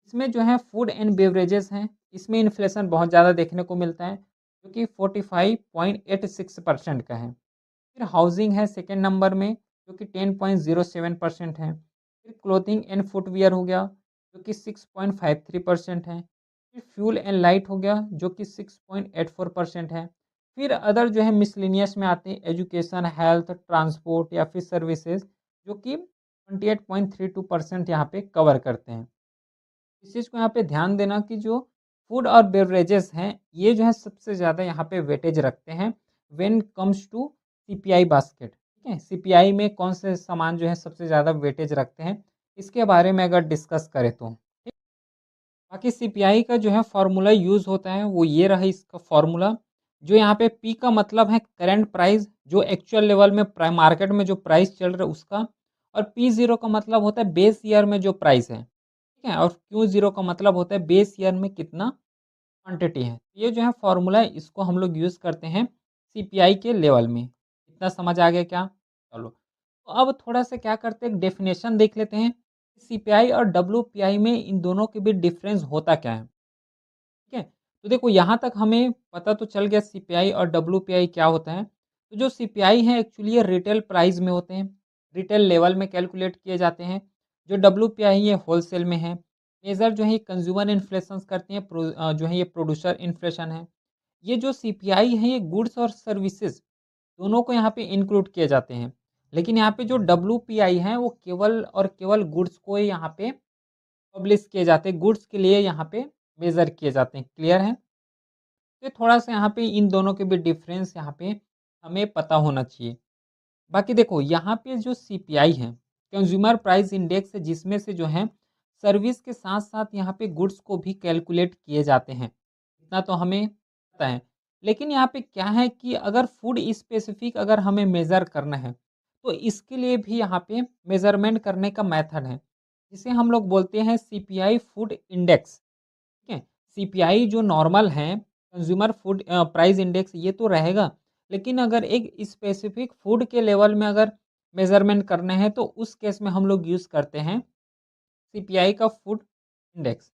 इसमें जो है फूड एंड बेवरेजेस हैं, इसमें इन्फ्लेशन बहुत ज़्यादा देखने को मिलता है, जो कि 45.86% का है। फिर हाउसिंग है सेकंड नंबर में, जो कि 10.07% है। फिर क्लोथिंग एंड फुटवियर हो गया, जो कि 6.53% है। फिर फ्यूल एंड लाइट हो गया, जो कि 6.84% है। फिर अदर जो है मिसलेनियस में आते हैं, एजुकेशन, हेल्थ, ट्रांसपोर्ट या फिर सर्विसेज, जो कि 28.32% यहाँ पे कवर करते हैं। इस चीज़ को यहाँ पे ध्यान देना कि जो फूड और बेवरेजेस हैं, ये जो है सबसे ज़्यादा यहाँ पे वेटेज रखते हैं when comes to CPI basket. ठीक है? सीपीआई में कौन से सामान जो है सबसे ज़्यादा वेटेज रखते हैं, इसके बारे में अगर डिस्कस करें तो। ठीक? बाकी सीपीआई का जो है फार्मूला यूज़ होता है, वो ये रहा इसका फार्मूला। जो यहाँ पे पी का मतलब है करंट प्राइस, जो एक्चुअल लेवल में मार्केट में जो प्राइस चल रहा है उसका। और पी ज़ीरो का मतलब होता है बेस ईयर में जो प्राइस है। ठीक है? और क्यू ज़ीरो का मतलब होता है बेस ईयर में कितना क्वांटिटी है। ये जो है फॉर्मूला है, इसको हम लोग यूज़ करते हैं सीपीआई के लेवल में। इतना समझ आ गया क्या? चलो, तो अब थोड़ा-सा क्या करते हैं, एक डेफिनेशन देख लेते हैं, सीपीआई और डब्ल्यूपीआई में इन दोनों के बीच डिफरेंस होता क्या है? ठीक है? तो देखो यहाँ तक हमें पता तो चल गया सीपीआई और डब्ल्यूपीआई क्या होता है। तो जो सीपीआई है एक्चुअली ये रिटेल प्राइस में होते हैं, रिटेल लेवल में कैलकुलेट किए जाते हैं। जो डब्ल्यूपीआई है होलसेल में है। मेजर जो है कंज्यूमर इन्फ्लेशंस करते हैं, जो है ये प्रोड्यूसर इन्फ्लेशन है। ये जो सीपीआई है ये गुड्स और सर्विसेज दोनों को यहाँ पे इंक्लूड किए जाते हैं। लेकिन यहाँ पे जो डब्ल्यूपीआई है वो केवल और केवल गुड्स को ही यहाँ पे पब्लिश किए जाते हैं, गुड्स के लिए यहाँ पे मेज़र किए जाते हैं। क्लियर है? तो थोड़ा-सा यहाँ पे इन दोनों के बीच डिफरेंस यहाँ पे हमें पता होना चाहिए। बाकी देखो यहाँ पे जो सीपीआई है, कंज्यूमर प्राइस इंडेक्स है, जिसमें से जो है सर्विस के साथ-साथ यहाँ पे गुड्स को भी कैलकुलेट किए जाते हैं। इतना तो हमें पता है। लेकिन यहाँ पे क्या है कि अगर फूड स्पेसिफिक अगर हमें मेज़र करना है, तो इसके लिए भी यहाँ पे मेज़रमेंट करने का मेथड है, जिसे हम लोग बोलते हैं सीपीआई फूड इंडेक्स। ठीक है? सीपीआई जो नॉर्मल है, कंज्यूमर फूड प्राइस इंडेक्स ये तो रहेगा, लेकिन अगर एक स्पेसिफिक फूड के लेवल में अगर मेज़रमेंट करना है, तो उस केस में हम लोग यूज़ करते हैं सीपीआई का फूड इंडेक्स।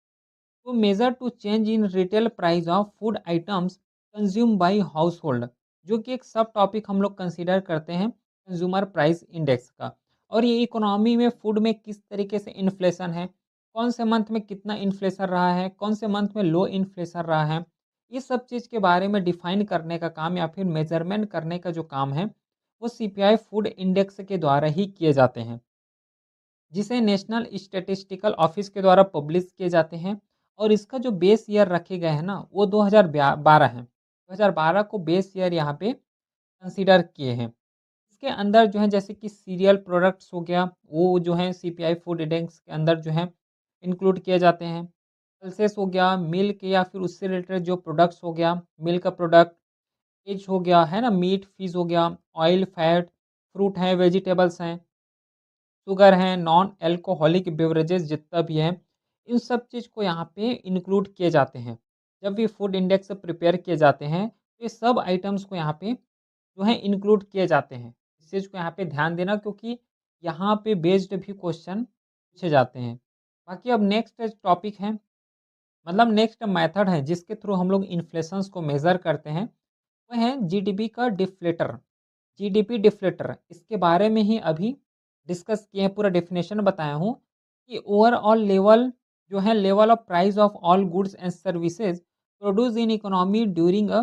तो measure to change in retail price of food items consume by household, जो कि एक सब टॉपिक हम लोग कंसीडर करते हैं कंज्यूमर प्राइस इंडेक्स का। और ये इकोनॉमी में फूड में किस तरीके से इन्फ्लेशन है, कौन से मंथ में कितना इन्फ्लेशन रहा है, कौन से मंथ में लो इन्फ्लेशन रहा है, इस सब चीज़ के बारे में डिफाइन करने का काम या फिर मेजरमेंट करने का जो काम है वो सीपीआई फूड इंडेक्स के द्वारा ही किए जाते हैं, जिसे नेशनल स्टैटिस्टिकल ऑफिस के द्वारा पब्लिश किए जाते हैं। और इसका जो बेस ईयर रखे गए हैं ना वो 2012 है। 2012 को बेस ईयर यहाँ पे कंसीडर किए हैं। इसके अंदर जो है जैसे कि सीरियल प्रोडक्ट्स हो गया, वो जो है सीपीआई फूड इंडेक्स के अंदर जो है इंक्लूड किए जाते हैं। पल्सेस हो गया, मिल्क या फिर उससे रिलेटेड जो प्रोडक्ट्स हो गया, मिल्क का प्रोडक्ट, एज हो गया है ना, मीट, फिश हो गया, ऑयल, फैट, फ्रूट है, वेजिटेबल्स हैं, शुगर है, नॉन अल्कोहलिक बेवरेजेस जितना भी है, इन सब चीज़ को यहाँ पे इंक्लूड किए जाते हैं। जब भी फूड इंडेक्स प्रिपेयर किए जाते हैं, तो ये सब आइटम्स को यहाँ पे जो है इंक्लूड किए जाते हैं। इस चीज़ को यहाँ पे ध्यान देना, क्योंकि यहाँ पे बेस्ड भी क्वेश्चन पूछे जाते हैं। बाकी अब नेक्स्ट टॉपिक है, मतलब नेक्स्ट मेथड है जिसके थ्रू हम लोग इन्फ्लेशंस को मेज़र करते हैं, वो है जीडीपी का डिफ्लेटर। जीडीपी डिफ्लेटर, इसके बारे में ही अभी डिस्कस किए हैं, पूरा डेफिनेशन बताया हूँ कि ओवरऑल लेवल जो है level of price of all goods and services produce in economy during a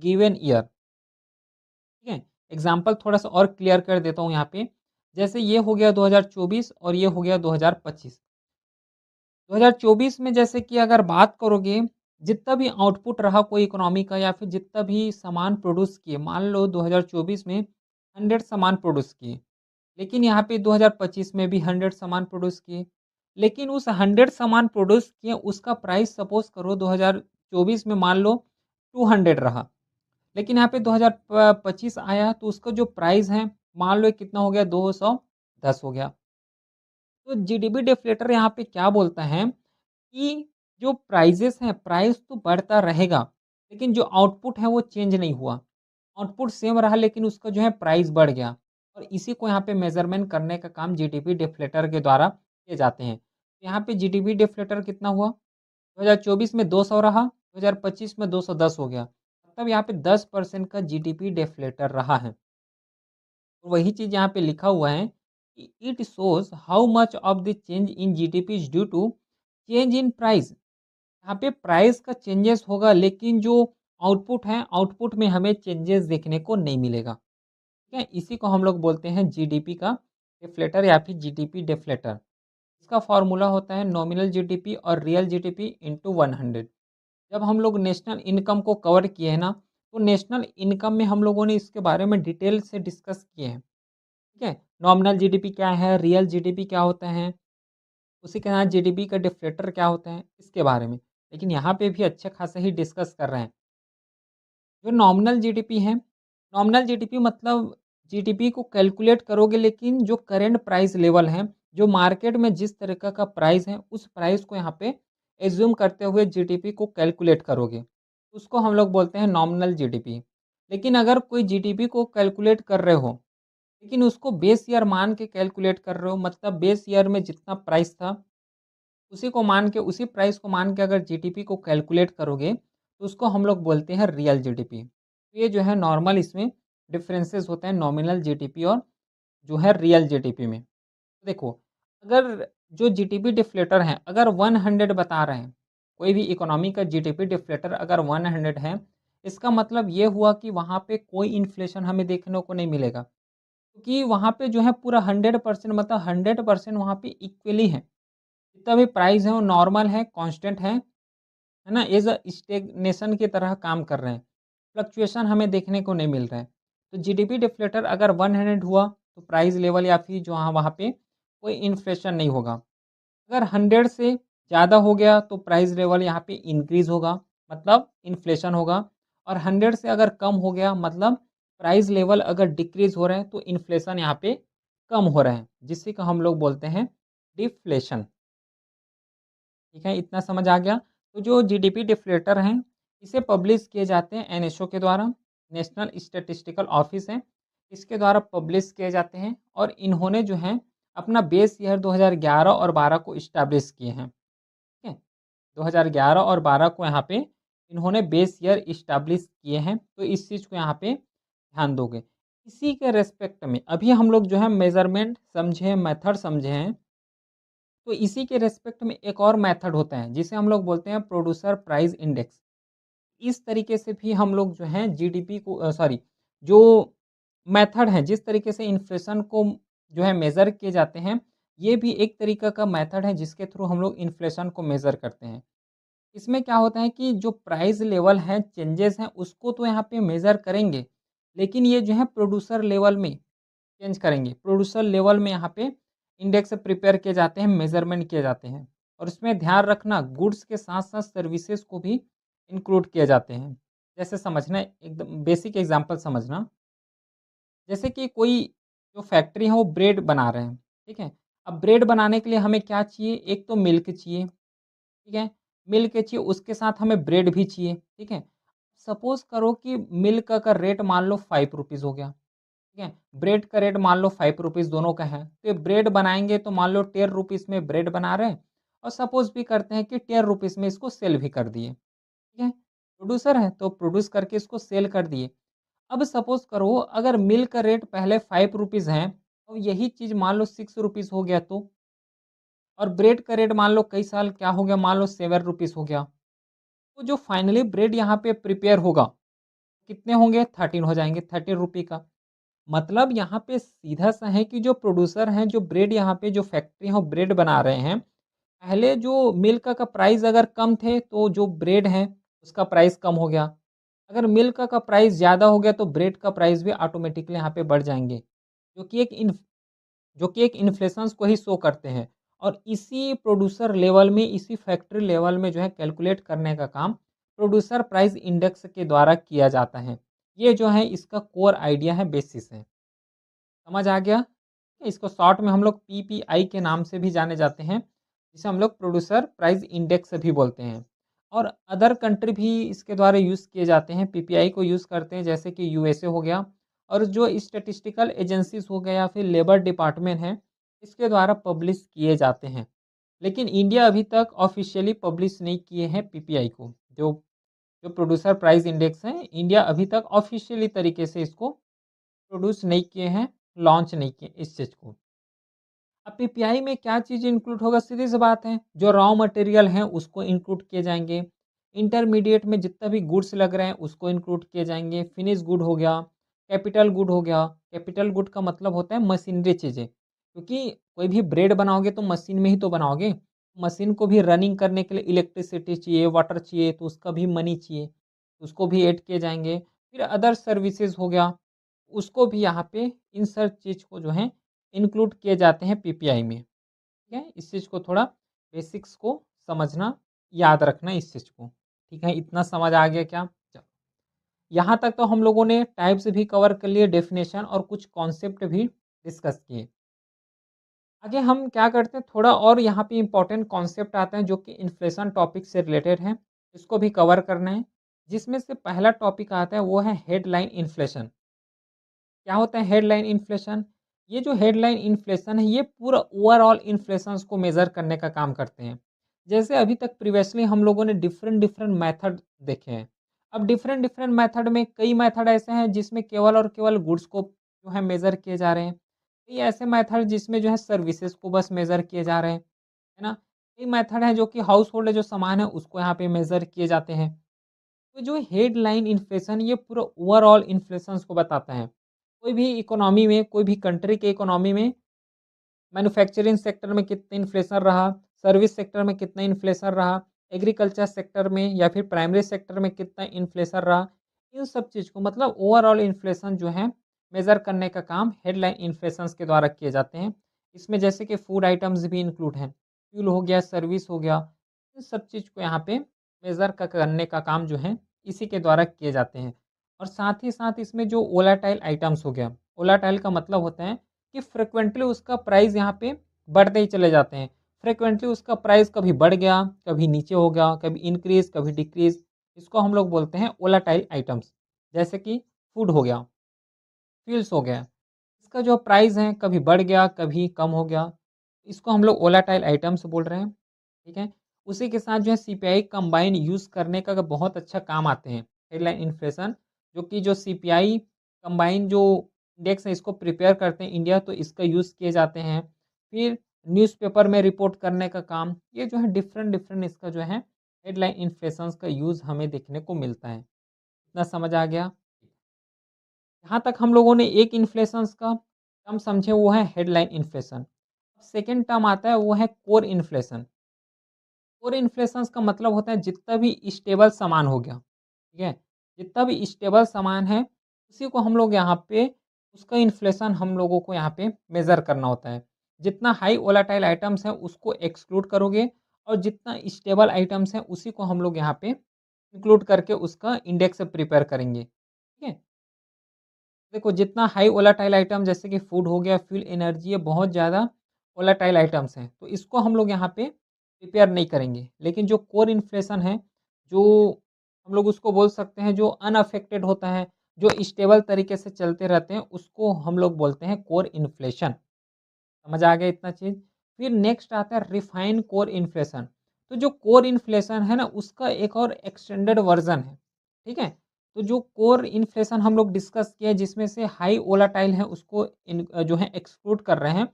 given year. ठीक है? एग्जाम्पल थोड़ा-सा और क्लियर कर देता हूँ यहाँ पे। जैसे ये हो गया 2024 और ये हो गया 2025। 2024 में जैसे कि अगर बात करोगे, जितना भी आउटपुट रहा कोई इकोनॉमी का या फिर जितना भी सामान प्रोड्यूस किए, मान लो 2024 में 100 सामान प्रोड्यूस किए, लेकिन यहाँ पे 2025 में भी 100 सामान प्रोड्यूस किए। लेकिन उस 100 सामान प्रोड्यूस किए उसका प्राइस सपोज़ करो 2024 में मान लो 200 रहा। लेकिन यहाँ पे 2025 आया तो उसका जो प्राइस है मान लो कितना हो गया, 210 हो गया। तो जीडीपी डिफ्लेटर यहाँ पे क्या बोलता है कि जो प्राइजेस हैं, प्राइस तो बढ़ता रहेगा, लेकिन जो आउटपुट है वो चेंज नहीं हुआ। आउटपुट सेम रहा लेकिन उसका जो है प्राइस बढ़ गया। और इसी को यहाँ पे मेज़रमेंट करने का काम जीडीपी डिफ्लेटर के द्वारा किए जाते हैं। यहाँ पे जीडीपी डिफ्लेटर कितना हुआ? 2024 में 200 रहा, 2025 में 210 हो गया। मतलब यहाँ पे 10% का जीडीपी डिफ्लेटर रहा है। और वही चीज़ यहाँ पे लिखा हुआ है कि it shows how much of the change in GDP is due to change in price. यहाँ पे प्राइस का चेंजेस होगा, लेकिन जो आउटपुट है, आउटपुट में हमें चेंजेस देखने को नहीं मिलेगा। ठीक है? इसी को हम लोग बोलते हैं जीडीपी का डिफ्लेटर या फिर जीडीपी डिफ्लेटर। इसका फॉर्मूला होता है नॉमिनल जीडीपी और रियल जीडीपी इंटू 100। जब हम लोग नेशनल इनकम को कवर किए हैं ना, तो नेशनल इनकम में हम लोगों ने इसके बारे में डिटेल से डिस्कस किए हैं। ठीक है? नॉमिनल जीडीपी क्या है, रियल जीडीपी क्या होता है, उसी के साथ जीडीपी का डिफ्लेटर क्या होता है, इसके बारे में। लेकिन यहाँ पे भी अच्छे खासे ही डिस्कस कर रहे हैं। जो नॉमिनल जीडीपी है, नॉमिनल जीडीपी मतलब जीडीपी को कैलकुलेट करोगे, लेकिन जो करंट प्राइस लेवल है, जो मार्केट में जिस तरीके का प्राइस है, उस प्राइस को यहाँ पे एज्यूम करते हुए जीडीपी को कैलकुलेट करोगे। उसको हम लोग बोलते हैं नॉमिनल जीडीपी। लेकिन अगर कोई जीडीपी को कैलकुलेट कर रहे हो, लेकिन उसको बेस ईयर मान के कैलकुलेट कर रहे हो, मतलब बेस ईयर में जितना प्राइस था, उसी को मान के, उसी प्राइस को मान के अगर जीडीपी को कैलकुलेट करोगे, तो उसको हम लोग बोलते हैं रियल जीडीपी। तो ये जो है नॉर्मल इसमें डिफरेंसेस होते हैं नॉमिनल जीडीपी और जो है रियल जीडीपी में। देखो, अगर जो जीडीपी डिफ्लेटर हैं, अगर 100 बता रहे हैं, कोई भी इकोनॉमी का जीडीपी डिफ्लेटर अगर 100 है, इसका मतलब ये हुआ कि वहाँ पे कोई इन्फ्लेशन हमें देखने को नहीं मिलेगा। क्योंकि वहाँ पे जो है पूरा 100% मतलब 100% वहाँ पे इक्वली है। जितना भी प्राइस है वो नॉर्मल है, कांस्टेंट है ना? एज़ अ स्टैग्नेशन की तरह काम कर रहे हैं। फ्लक्चुएशन हमें देखने को नहीं मिल रहा है। तो जीडीपी डिफ्लेटर अगर 100 हुआ, तो प्राइस लेवल या फिर जो वहाँ पे कोई इन्फ्लेशन नहीं होगा। अगर 100 से ज़्यादा हो गया तो प्राइस लेवल यहाँ पे इंक्रीज़ होगा, मतलब इन्फ्लेशन होगा। और 100 से अगर कम हो गया मतलब प्राइस लेवल अगर डिक्रीज़ हो रहे हैं तो इन्फ्लेशन यहाँ पे कम हो रहे हैं, जिसी को हम लोग बोलते हैं डिफ्लेशन। ठीक है, इतना समझ आ गया? तो जो जीडीपी डिफ्लेटर हैं, इसे पब्लिश किए जाते हैं एनएसओ के द्वारा, नेशनल स्टैटिस्टिकल ऑफिस है, इसके द्वारा पब्लिश किए जाते हैं। और इन्होंने जो है अपना बेस ईयर 2011 और 12 को इस्टैब्लिश किए हैं। ठीक है? 2011 और 12 को यहाँ पे इन्होंने बेस ईयर इस्टैब्लिश किए हैं, तो इस चीज़ को यहाँ पे ध्यान दोगे। इसी के रिस्पेक्ट में अभी हम लोग जो है मेज़रमेंट समझे, मेथड समझे हैं, तो इसी के रिस्पेक्ट में एक और मेथड होता है, जिसे हम लोग बोलते हैं प्रोड्यूसर प्राइस इंडेक्स। इस तरीके से भी हम लोग जो हैं जीडीपी को सॉरी, जो मेथड है जिस तरीके से इन्फ्लेशन को जो है मेज़र किए जाते हैं, ये भी एक तरीका का मेथड है जिसके थ्रू हम लोग इन्फ्लेशन को मेज़र करते हैं। इसमें क्या होता है कि जो प्राइस लेवल है, चेंजेस हैं, उसको तो यहाँ पे मेज़र करेंगे, लेकिन ये जो है प्रोड्यूसर लेवल में चेंज करेंगे। प्रोड्यूसर लेवल में यहाँ पे इंडेक्स प्रिपेयर किए जाते हैं, मेज़रमेंट किए जाते हैं। और इसमें ध्यान रखना, गुड्स के साथ-साथ सर्विसेज़ को भी इंक्लूड किए जाते हैं। जैसे समझना, एकदम बेसिक एग्ज़ाम्पल समझना, जैसे कि कोई जो फैक्ट्री है वो ब्रेड बना रहे हैं, ठीक है? अब ब्रेड बनाने के लिए हमें क्या चाहिए? एक तो मिल्क चाहिए, ठीक है? मिल्क चाहिए, उसके साथ हमें ब्रेड भी चाहिए, ठीक है? सपोज़ करो कि मिल्क का रेट मान लो ₹5 हो गया। ठीक है? ब्रेड का रेट मान लो ₹5 दोनों का है। तो ये ब्रेड बनाएँगे तो मान लो ₹10 में ब्रेड बना रहे हैं, और सपोज़ भी करते हैं कि ₹10 में इसको सेल भी कर दिए। ठीक है? प्रोड्यूसर हैं तो प्रोड्यूस करके इसको सेल कर दिए। अब सपोज़ करो अगर मिल्क का रेट पहले ₹5 है, और यही चीज़ मान लो ₹6 हो गया तो? और ब्रेड का रेट मान लो कई साल क्या हो गया, मान लो ₹7 हो गया। तो जो फाइनली ब्रेड यहाँ पे प्रिपेयर होगा, कितने होंगे? 13 हो जाएँगे, ₹13 का। मतलब यहाँ पे सीधा-सा है कि जो प्रोड्यूसर हैं, जो ब्रेड यहाँ पे जो फैक्ट्री है वो ब्रेड बना रहे हैं, पहले जो मिल्क का प्राइस अगर कम थे तो जो ब्रेड है उसका प्राइस कम हो गया। अगर मिल्क का प्राइस ज़्यादा हो गया तो ब्रेड का प्राइस भी ऑटोमेटिकली यहाँ पे बढ़ जाएँगे। जो कि एक इन्फ जो कि एक इन्फ्लेशंस को ही शो करते हैं। और इसी प्रोड्यूसर लेवल में, इसी फैक्ट्री लेवल में जो है कैलकुलेट करने का काम प्रोड्यूसर प्राइस इंडेक्स के द्वारा किया जाता है। ये जो है इसका कोर आइडिया है, बेसिस है। समझ आ गया? इसको शॉर्ट में हम लोग पीपीआई के नाम से भी जाने जाते हैं, जिसे हम लोग प्रोड्यूसर प्राइस इंडेक्स भी बोलते हैं। और अदर कंट्री भी इसके द्वारा यूज़ किए जाते हैं, पीपीआई को यूज़ करते हैं, जैसे कि यूएसए हो गया, और जो स्टैटिस्टिकल एजेंसीज़ हो गया या फिर लेबर डिपार्टमेंट हैं, इसके द्वारा पब्लिश किए जाते हैं। लेकिन इंडिया अभी तक ऑफ़िशियली पब्लिश नहीं किए हैं पीपीआई को। जो जो प्रोड्यूसर प्राइस इंडेक्स है, इंडिया अभी तक ऑफ़िशियली तरीके से इसको प्रोड्यूस नहीं किए हैं, लॉन्च नहीं किए इस चीज़ को। अब पीपीआई में क्या चीज़ इंक्लूड होगा? सीधी-सी बात है, जो रॉ मटेरियल हैं उसको इंक्लूड किए जाएँगे। इंटरमीडिएट में जितना भी गुड्स लग रहे हैं उसको इंक्लूड किए जाएँगे। फिनिश गुड हो गया, कैपिटल गुड हो गया। कैपिटल गुड का मतलब होता है मशीनरी चीज़ें। क्योंकि कोई भी ब्रेड बनाओगे तो मशीन में ही तो बनाओगे। मशीन को भी रनिंग करने के लिए इलेक्ट्रिसिटी चाहिए, वाटर चाहिए, तो उसका भी मनी चाहिए, उसको भी ऐड किए जाएँगे। फिर अदर सर्विसेज़ हो गया, उसको भी यहाँ पे इन सब चीज़ को जो है इंक्लूड किए जाते हैं पीपीआई में। ठीक है? इस चीज़ को थोड़ा बेसिक्स को समझना, याद रखना इस चीज़ को। ठीक है? इतना समझ आ गया क्या? चलो, यहाँ तक तो हम लोगों ने टाइप्स भी कवर कर लिए, डेफ़िनेशन और कुछ कॉन्सेप्ट भी डिस्कस किए। आगे हम क्या करते हैं, थोड़ा और यहाँ पे इम्पोर्टेंट कॉन्सेप्ट आते हैं जो कि इन्फ्लेशन टॉपिक से रिलेटेड हैं, इसको भी कवर करना है। जिसमें से पहला टॉपिक आता है वो है हेडलाइन इन्फ्लेशन। क्या होता है हेडलाइन इन्फ्लेशन? ये जो हेडलाइन इन्फ्लेशन है ये पूरा ओवरऑल इन्फ्लेशंस को मेज़र करने का काम करते हैं। जैसे अभी तक प्रीवियसली हम लोगों ने डिफरेंट डिफरेंट मेथड देखे हैं। अब डिफरेंट डिफरेंट मेथड में कई मेथड ऐसे हैं जिसमें केवल और केवल गुड्स को जो है मेज़र किए जा रहे हैं। कई ऐसे मेथड जिसमें जो है सर्विसेज़ को बस मेज़र किए जा रहे हैं, है ना? कई मेथड हैं जो कि हाउस होल्ड जो सामान है उसको यहाँ पे मेज़र किए जाते हैं। तो जो हेडलाइन इन्फ्लेशन ये पूरा ओवरऑल इन्फ्लेशंस को बताता है। कोई भी इकोनॉमी में, कोई भी कंट्री के इकोनॉमी में मैन्युफैक्चरिंग सेक्टर में कितना इन्फ्लेशन रहा, सर्विस सेक्टर में कितना इन्फ्लेशन रहा, एग्रीकल्चर सेक्टर में या फिर प्राइमरी सेक्टर में कितना इन्फ्लेशन रहा, इन सब चीज़ को मतलब ओवरऑल इन्फ्लेशन जो है मेज़र करने का काम हेडलाइन इन्फ्लेशंस के द्वारा किए जाते हैं। इसमें जैसे कि फूड आइटम्स भी इंक्लूड हैं, फ्यूल हो गया, सर्विस हो गया, इन सब चीज़ को यहाँ पे मेज़र करने का काम जो है इसी के द्वारा किए जाते हैं। और साथ ही साथ इसमें जो वोलेटाइल आइटम्स हो गया, वोलेटाइल का मतलब होता है कि फ्रीक्वेंटली उसका प्राइस यहाँ पे बढ़ते ही चले जाते हैं। फ्रीक्वेंटली उसका प्राइस कभी बढ़ गया, कभी नीचे हो गया, कभी इंक्रीज़, कभी डिक्रीज़। इसको हम लोग बोलते हैं वोलेटाइल आइटम्स। जैसे कि फूड हो गया, फ्यूल्स हो गया। इसका जो प्राइस है कभी बढ़ गया, कभी कम हो गया। इसको हम लोग वोलेटाइल आइटम्स बोल रहे हैं, ठीक है? उसी के साथ जो है सीपीआई कंबाइन यूज़ करने का बहुत अच्छा काम आते हैं। हेडलाइन इन्फ्लेशन जो कि जो सीपीआई कंबाइन जो इंडेक्स है इसको प्रिपेयर करते हैं इंडिया तो इसका यूज़ किए जाते हैं। फिर न्यूज़पेपर में रिपोर्ट करने का काम, ये जो है डिफरेंट डिफरेंट इसका जो है हेडलाइन इन्फ्लेशंस का यूज़ हमें देखने को मिलता है। इतना समझ आ गया? यहाँ तक हम लोगों ने एक इन्फ्लेशंस का टर्म समझे वो है हेडलाइन इन्फ्लेशन। सेकंड टर्म आता है वो है कोर इन्फ्लेशन। कोर इन्फ्लेशंस का मतलब होता है जितना भी स्टेबल सामान हो गया, ठीक है? जितना भी स्टेबल सामान है, उसी को हम लोग यहाँ पे उसका इन्फ्लेशन हम लोगों को यहाँ पे मेज़र करना होता है। जितना हाई वोलेटाइल आइटम्स हैं उसको एक्सक्लूड करोगे और जितना स्टेबल आइटम्स हैं उसी को हम लोग यहाँ पे इंक्लूड करके उसका इंडेक्स प्रिपेयर करेंगे, ठीक है? देखो जितना हाई वोलेटाइल आइटम जैसे कि फूड हो गया, फ्यूल, एनर्जी ये बहुत ज़्यादा वोलेटाइल आइटम्स हैं, तो इसको हम लोग यहाँ पे प्रिपेयर नहीं करेंगे। लेकिन जो कोर इन्फ्लेशन है, जो हम लोग उसको बोल सकते हैं जो अनअफेक्टेड होता है, जो स्टेबल तरीके से चलते रहते हैं, उसको हम लोग बोलते हैं कोर इन्फ्लेशन। समझ आ गया इतना चीज़? फिर नेक्स्ट आता है रिफाइन कोर इन्फ्लेशन। तो जो कोर इन्फ्लेशन है ना, उसका एक और एक्सटेंडेड वर्ज़न है, ठीक है? तो जो कोर इन्फ्लेशन हम लोग डिस्कस किए जिसमें से हाई वोलेटाइल है उसको जो है एक्सक्लूड कर रहे हैं।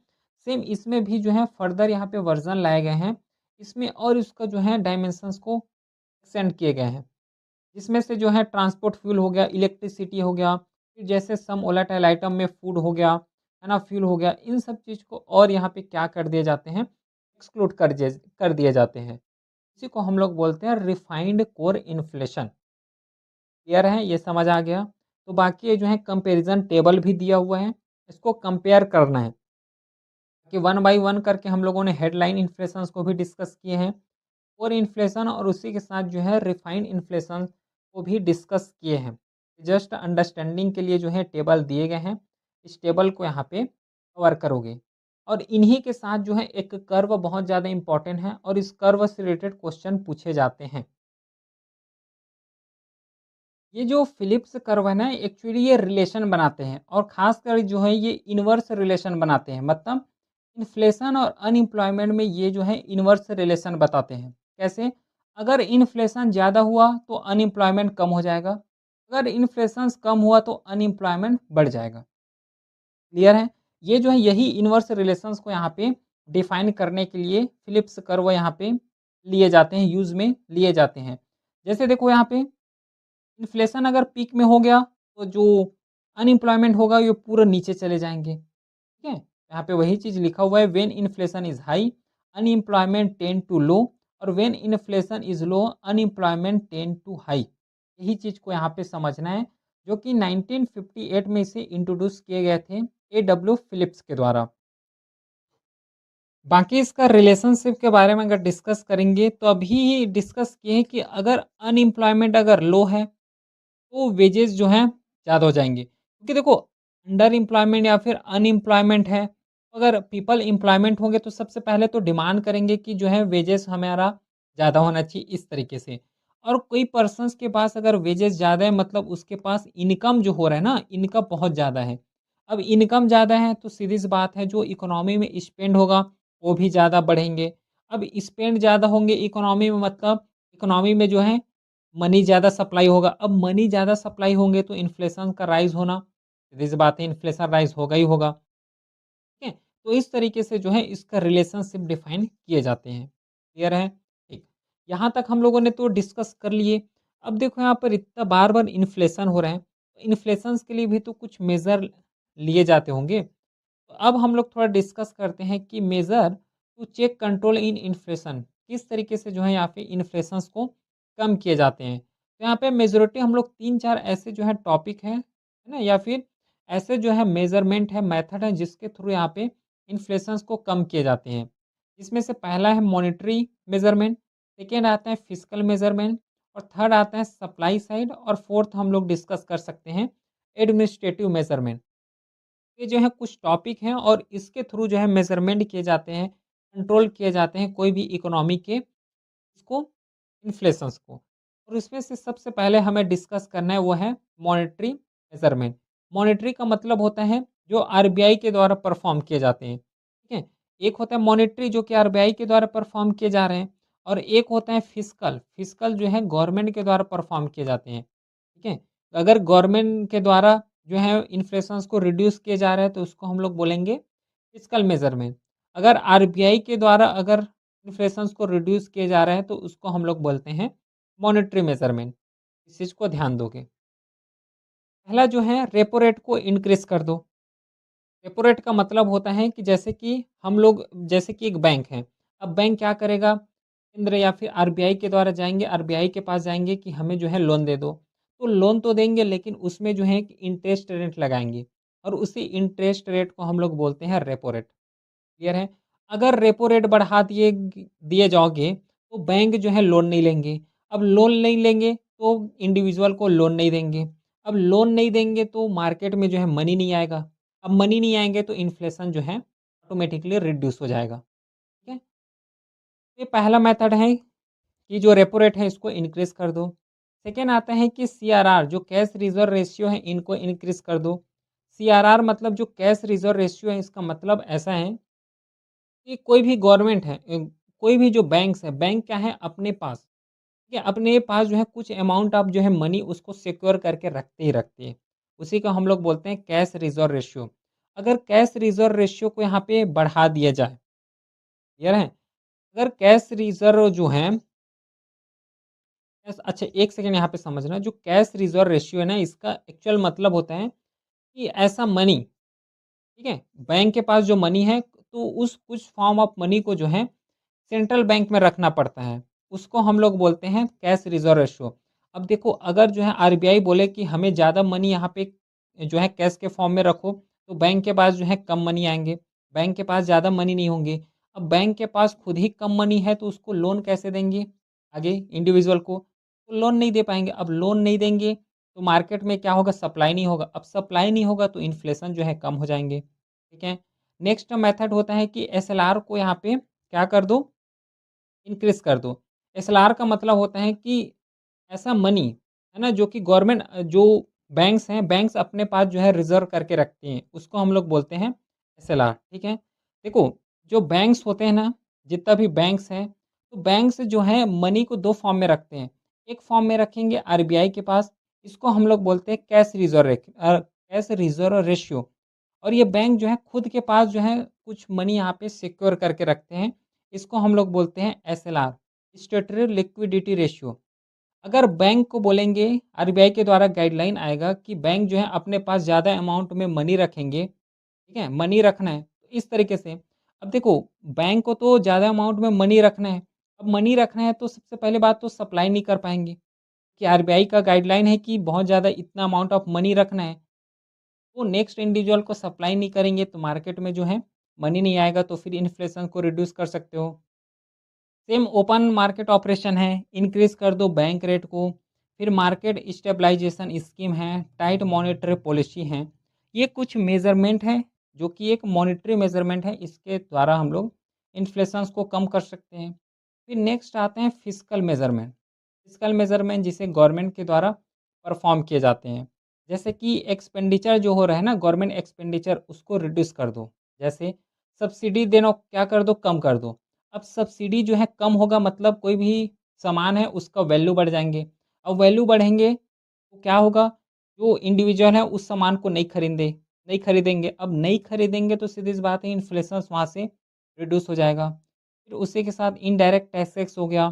सेम इसमें भी जो है फर्दर यहाँ पे वर्ज़न लाए गए हैं। इसमें और इसका जो है डायमेंशंस को एक्सटेंड किए गए हैं। जिसमें से जो है ट्रांसपोर्ट फ्यूल हो गया, इलेक्ट्रिसिटी हो गया, फिर जैसे सम वोलेटाइल आइटम में फूड हो गया, है ना? फ्यूल हो गया, इन सब चीज़ को और यहाँ पे क्या कर दिए जाते हैं, एक्सक्लूड कर दिए जाते हैं। इसी को हम लोग बोलते हैं रिफाइंड कोर इन्फ्लेशन। क्लियर है? ये समझ आ गया? तो बाकी ये जो है कंपैरिज़न टेबल भी दिया हुआ है, इसको कंपेयर करना है कि वन बाय वन करके हम लोगों ने हेडलाइन इन्फ्लेशंस को भी डिस्कस किए हैं। कोर इन्फ्लेशन और उसी के साथ जो है रिफाइंड इन्फ्लेशन को भी डिस्कस किए हैं। जस्ट अंडरस्टैंडिंग के लिए जो है टेबल दिए गए हैं, इस टेबल को यहाँ पे कवर करोगे। और इन्हीं के साथ जो है एक कर्व बहुत ज़्यादा इंपॉर्टेंट है और इस कर्व से रिलेटेड क्वेश्चन पूछे जाते हैं। ये जो फिलिप्स कर्व है ना एक्चुअली ये रिलेशन बनाते हैं और ख़ासकर जो है ये इनवर्स रिलेशन बनाते हैं। मतलब इन्फ्लेशन और अनएम्प्लॉयमेंट में ये जो है इनवर्स रिलेशन बताते हैं। कैसे? अगर इन्फ्लेशन ज़्यादा हुआ तो अनएम्प्लॉयमेंट कम हो जाएगा, अगर इन्फ्लेशंस कम हुआ तो अनएम्प्लॉयमेंट बढ़ जाएगा। क्लियर है? ये जो है यही इनवर्स रिलेशंस को यहाँ पे डिफाइन करने के लिए फिलिप्स कर्व यहाँ पे लिए जाते हैं, यूज़ में लिए जाते हैं। जैसे देखो यहाँ पे इन्फ्लेशन अगर पीक में हो गया, तो जो अनएम्प्लॉयमेंट होगा ये पूरा नीचे चले जाएँगे, ठीक है? यहाँ पे वही चीज़ लिखा हुआ है when inflation is high, unemployment tend to low और when inflation is low, unemployment tend to high. यही चीज़ को यहाँ पे समझना है, जो कि 1958 में इसे इंट्रोड्यूस किए गए थे ए.डब्ल्यू. फिलिप्स के द्वारा। बाकी इसका रिलेशनशिप के बारे में अगर डिस्कस करेंगे, तो अभी डिस्कस किए हैं कि अगर अनएम्प्लॉयमेंट अगर लो है तो वेजेस जो हैं ज़्यादा हो जाएँगे। क्योंकि देखो अंडर एम्प्लॉयमेंट या फिर अनएम्प्लॉयमेंट है, तो अगर पीपल एम्प्लॉयमेंट होंगे तो सबसे पहले तो डिमांड करेंगे कि जो है वेजेस हमारा ज़्यादा होना चाहिए इस तरीके से। और कोई पर्सन्स के पास अगर वेजेस ज़्यादा है मतलब उसके पास इनकम जो हो रहा है ना, इनकम बहुत ज़्यादा है। अब इनकम ज़्यादा है तो सीधी-सी बात है जो इकोनॉमी में स्पेंड होगा, वो भी ज़्यादा बढ़ेंगे। अब स्पेंड ज़्यादा होंगे इकोनॉमी में मतलब इकोनॉमी में जो है मनी ज़्यादा सप्लाई होगा। अब मनी ज़्यादा सप्लाई होंगे तो इन्फ्लेशन का राइज़ होना, सीधी-सी बात है इन्फ्लेशन राइज़ होगा ही होगा। ठीक है? तो इस तरीके से जो है इसका रिलेशनशिप डिफाइन किए जाते हैं। क्लियर है? ठीक। यहाँ तक हम लोगों ने तो डिस्कस कर लिए। अब देखो यहाँ पर इतना बार-बार इन्फ्लेशन हो रहा है, तो इन्फ्लेशंस के लिए भी तो कुछ मेजर लिए जाते होंगे। तो अब हम लोग थोड़ा डिस्कस करते हैं कि measure to check control in inflation किस तरीके से जो है यहाँ पे इन्फ्लेशंस को कम किए जाते हैं। तो यहाँ पे मेजॉरिटी हम लोग 3-4 ऐसे जो है टॉपिक हैं, है ना? या फिर ऐसे जो है मेज़रमेंट है, मेथड है जिसके थ्रू यहाँ पे इन्फ्लेशंस को कम किए जाते हैं। इसमें से पहला है मॉनेटरी मेज़रमेंट, सेकंड आता है फिस्कल मेज़रमेंट और थर्ड आता है सप्लाई साइड और फोर्थ हम लोग डिस्कस कर सकते हैं एडमिनिस्ट्रेटिव मेज़रमेंट। ये जो है कुछ टॉपिक हैं और इसके थ्रू जो है मेज़रमेंट किए जाते हैं, कंट्रोल किए जाते हैं कोई भी इकोनॉमी के इसको इन्फ्लेशंस को। और इसमें से सबसे पहले हमें डिस्कस करना है वो है मॉनेटरी मेज़रमेंट। मॉनेटरी का मतलब होता है जो आरबीआई के द्वारा परफ़ॉर्म किए जाते हैं, ठीक है? एक होता है मॉनेटरी जो कि आरबीआई के द्वारा परफ़ॉर्म किए जा रहे हैं और एक होता है फिस्कल, फिस्कल जो है गवर्नमेंट के द्वारा परफ़ॉर्म किए जाते हैं, ठीक है? अगर गवर्नमेंट के द्वारा जो है इन्फ्लेशंस को रिड्यूस किए जा रहे हैं तो उसको हम लोग बोलेंगे फिस्कल मेज़रमेंट। अगर आरबीआई के द्वारा अगर इन्फ्लेशंस को रिड्यूस किए जा रहे हैं तो उसको हम लोग बोलते हैं मॉनेटरी मेज़रमेंट। इस चीज़ को ध्यान दोगे। पहला जो है रेपो रेट को इंक्रीज़ कर दो। रेपो रेट का मतलब होता है कि जैसे कि हम लोग जैसे कि एक बैंक है। अब बैंक क्या करेगा? केंद्र या फिर आरबीआई के द्वारा जाएँगे, आरबीआई के पास जाएँगे कि हमें जो है लोन दे दो। तो लोन तो देंगे लेकिन उसमें जो है एक इंटरेस्ट रेट लगाएँगे और उसी इंटरेस्ट रेट को हम लोग बोलते हैं रेपो रेट। क्लियर है? अगर रेपो रेट बढ़ा दिए जाओगे, तो बैंक जो है लोन नहीं लेंगे। अब लोन नहीं लेंगे, तो इंडिविजुअल को लोन नहीं देंगे। अब लोन नहीं देंगे, तो मार्केट में जो है मनी नहीं आएगा। अब मनी नहीं आएँगे, तो इन्फ्लेशन जो है ऑटोमैटिकली रिड्यूस हो जाएगा। ठीक है? ये पहला मेथड है कि जो रेपो रेट है, इसको इंक्रीज़ कर दो। सेकंड आता है कि सीआरआर जो कैश रिज़र्व रेशियो है, इनको इंक्रीज़ कर दो। सीआरआर मतलब जो कैश रिज़र्व रेशियो है, इसका मतलब ऐसा है कि कोई भी गवर्नमेंट है कोई भी जो बैंक्स है, बैंक क्या है अपने पास, ठीक है? अपने पास जो है कुछ अमाउंट ऑफ जो है मनी उसको सिक्योर करके रखते ही रखते हैं। उसी को हम लोग बोलते हैं कैश रिज़र्व रेशियो। अगर कैश रिज़र्व रेशियो को यहाँ पे बढ़ा दिया जाए, क्लियर है? अगर कैश रिज़र्व जो है अच्छा 1 सेकंड यहाँ पे समझना जो कैश रिज़र्व रेशियो है ना इसका एक्चुअल मतलब होता है कि ऐसा मनी, ठीक है? बैंक के पास जो मनी है तो उस कुछ फॉर्म ऑफ मनी को जो है सेंट्रल बैंक में रखना पड़ता है। उसको हम लोग बोलते हैं कैश रिज़र्व रेशियो। अब देखो अगर जो है आरबीआई बोले कि हमें ज़्यादा मनी यहाँ पे जो है कैश के फॉर्म में रखो, तो बैंक के पास जो है कम मनी आएँगे। बैंक के पास ज़्यादा मनी नहीं होंगे। अब बैंक के पास खुद ही कम मनी है तो उसको लोन कैसे देंगे आगे इंडिविजुअल को? तो लोन नहीं दे पाएँगे। अब लोन नहीं देंगे तो मार्केट में क्या होगा? सप्लाई नहीं होगा। अब सप्लाई नहीं होगा तो इन्फ्लेशन जो है कम हो जाएँगे। ठीक है? नेक्स्ट मेथड होता है कि एसएलआर को यहाँ पे क्या कर दो? इंक्रीज़ कर दो। एसएलआर का मतलब होता है कि ऐसा मनी, है ना? जो कि गवर्नमेंट जो बैंक्स हैं, बैंक्स अपने पास जो है रिज़र्व करके रखती हैं, उसको हम लोग बोलते हैं एसएलआर, ठीक है? देखो, जो बैंक्स होते हैं ना, जितना भी बैंक्स हैं, तो बैंक्स जो हैं मनी को 2 फॉर्म में रखते हैं। एक फॉर्म में रखेंगे आरबीआई के पास, इसको हम लोग बोलते हैं कैश रिज़र्व रेशियो और ये बैंक जो है खुद के पास जो है कुछ मनी यहाँ पे सिक्योर करके रखते हैं। इसको हम लोग बोलते हैं एसएलआर, स्टेटरी लिक्विडिटी रेशियो। अगर बैंक को बोलेंगे आरबीआई के द्वारा गाइडलाइन आएगा कि बैंक जो है अपने पास ज़्यादा अमाउंट में मनी रखेंगे, ठीक है? मनी रखना है, तो इस तरीके से। अब देखो बैंक को तो ज़्यादा अमाउंट में मनी रखना है, अब मनी रखना है तो सबसे पहली बात तो सप्लाई नहीं कर पाएँगे, कि आरबीआई का गाइडलाइन है कि बहुत ज़्यादा इतना अमाउंट ऑफ मनी रखना है। वो नेक्स्ट इंडिविजुअल को सप्लाई नहीं करेंगे तो मार्केट में जो है मनी नहीं आएगा तो फिर इन्फ्लेशन को रिड्यूस कर सकते हो। सेम ओपन मार्केट ऑपरेशन है, इंक्रीज़ कर दो बैंक रेट को, फिर मार्केट स्टेबलाइजेशन स्कीम है, टाइट मॉनेटरी पॉलिसी है। ये कुछ मेज़रमेंट है जो कि एक मॉनेटरी मेज़रमेंट है, इसके द्वारा हम लोग इन्फ्लेशंस को कम कर सकते हैं। फिर नेक्स्ट आते हैं फिस्कल मेज़रमेंट। फिस्कल मेज़रमेंट जिसे गवर्नमेंट के द्वारा परफ़ॉर्म किए जाते हैं। जैसे कि एक्सपेंडिचर जो हो रहा है ना गवर्नमेंट एक्सपेंडिचर उसको रिड्यूस कर दो। जैसे सब्सिडी देना क्या कर दो, कम कर दो। अब सब्सिडी जो है कम होगा मतलब कोई भी सामान है उसका वैल्यू बढ़ जाएँगे। अब वैल्यू बढ़ेंगे तो क्या होगा, जो इंडिविजुअल है उस सामान को नहीं खरीदेंगे। अब नहीं खरीदेंगे तो सीधी-सी बात है इन्फ्लेशन वहाँ से रिड्यूस हो जाएगा। फिर उसी के साथ इनडायरेक्ट टैक्सेस हो गया।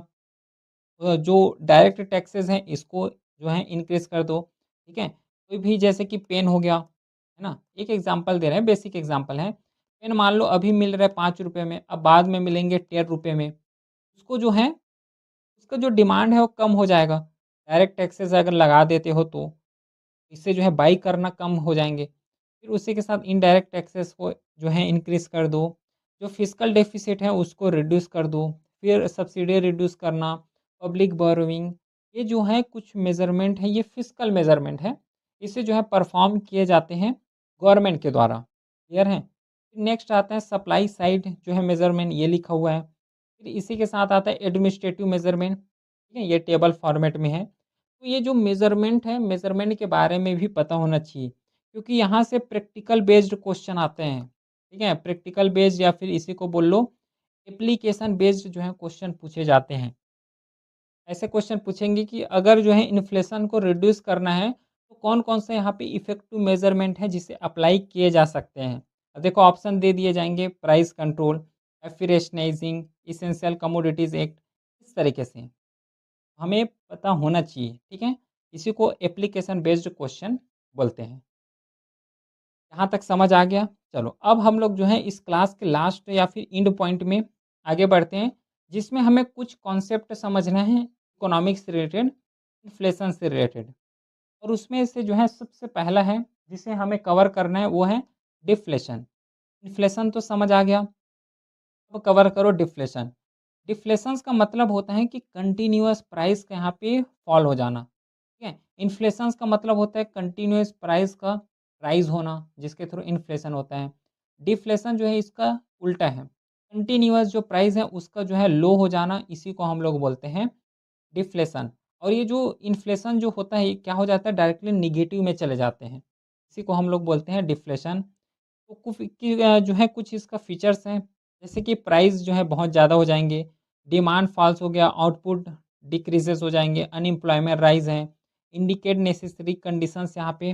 जो डायरेक्ट टैक्सेस हैं इसको जो है इंक्रीज़ कर दो, ठीक है? कोई भी जैसे कि पेन हो गया, है ना? एक एग्ज़ाम्पल दे रहे हैं, बेसिक एग्ज़ाम्पल है। पेन मान लो अभी मिल रहा है ₹5 में, अब बाद में मिलेंगे ₹13 में। उसको जो है उसका जो डिमांड है वो कम हो जाएगा। डायरेक्ट टैक्सेस अगर लगा देते हो तो, इससे जो है बाई करना कम हो जाएँगे। फिर उसी के साथ इनडायरेक्ट टैक्सेस को जो है इंक्रीज़ कर दो। जो फिस्कल डेफ़िसिट है उसको रिड्यूस कर दो। फिर सब्सिडी रिड्यूस करना, पब्लिक बोरोइंग, ये जो है कुछ मेज़रमेंट है, ये फिस्कल मेज़रमेंट है। इसे जो है परफ़ॉर्म किए जाते हैं गवर्नमेंट के द्वारा। क्लियर है? नेक्स्ट आता है सप्लाई साइड जो है मेज़रमेंट, ये लिखा हुआ है। फिर इसी के साथ आता है एडमिनिस्ट्रेटिव मेज़रमेंट, ठीक है? ये टेबल फ़ॉर्मेट में है। तो ये जो मेज़रमेंट है, मेज़रमेंट के बारे में भी पता होना चाहिए, क्योंकि यहाँ से प्रैक्टिकल बेस्ड क्वेश्चन आते हैं, ठीक है? प्रैक्टिकल बेस्ड या फिर इसी को बोल लो एप्लीकेशन बेस्ड जो है क्वेश्चन पूछे जाते हैं। ऐसे क्वेश्चन पूछेंगे कि अगर जो है इन्फ्लेशन को रिड्यूस करना है, तो कौन-कौन से यहाँ पे इफ़ेक्टिव मेज़रमेंट है जिसे अप्लाई किए जा सकते हैं? देखो ऑप्शन दे दिए जाएँगे price control, rationing, essential commodities act, इस तरीके से। हमें पता होना चाहिए, ठीक है? इसी को एप्लीकेशन बेस्ड क्वेश्चन बोलते हैं। यहाँ तक समझ आ गया? चलो, अब हम लोग जो है इस क्लास के लास्ट या फिर एंड पॉइंट में आगे बढ़ते हैं, जिसमें हमें कुछ कॉन्सेप्ट समझना है इकोनॉमिक्स से रिलेटेड, इन्फ्लेशन से रिलेटेड। और उसमें से जो है सबसे पहला है, जिसे हमें कवर करना है वो है डिफ्लेशन। इन्फ्लेशन तो समझ आ गया, अब कवर करो डिफ्लेशन। डिफ्लेशंस का मतलब होता है कि कंटीन्यूअस प्राइस का यहाँ पे फॉल हो जाना, ठीक है? इन्फ्लेशंस का मतलब होता है कंटीन्यूअस प्राइस का राइज़ होना, जिसके थ्रू इन्फ्लेशन होता है। डिफ्लेशन जो है इसका उल्टा है। कंटीन्यूअस जो प्राइस है उसका जो है लो हो जाना, इसी को हम लोग बोलते हैं डिफ्लेशन। और ये जो इन्फ्लेशन जो होता है ये क्या हो जाता है डायरेक्टली नेगेटिव में चले जाते हैं। इसी को हम लोग बोलते हैं डिफ्लेशन। तो जो है कुछ इसका फीचर्स हैं, जैसे कि प्राइस जो है बहुत ज़्यादा हो जाएँगे, डिमांड फॉल्स हो गया, आउटपुट डिक्रीज़ेज़ हो जाएँगे, अनएम्प्लॉयमेंट राइज़ है, इंडिकेट नेसेसरी कंडीशंस यहाँ पे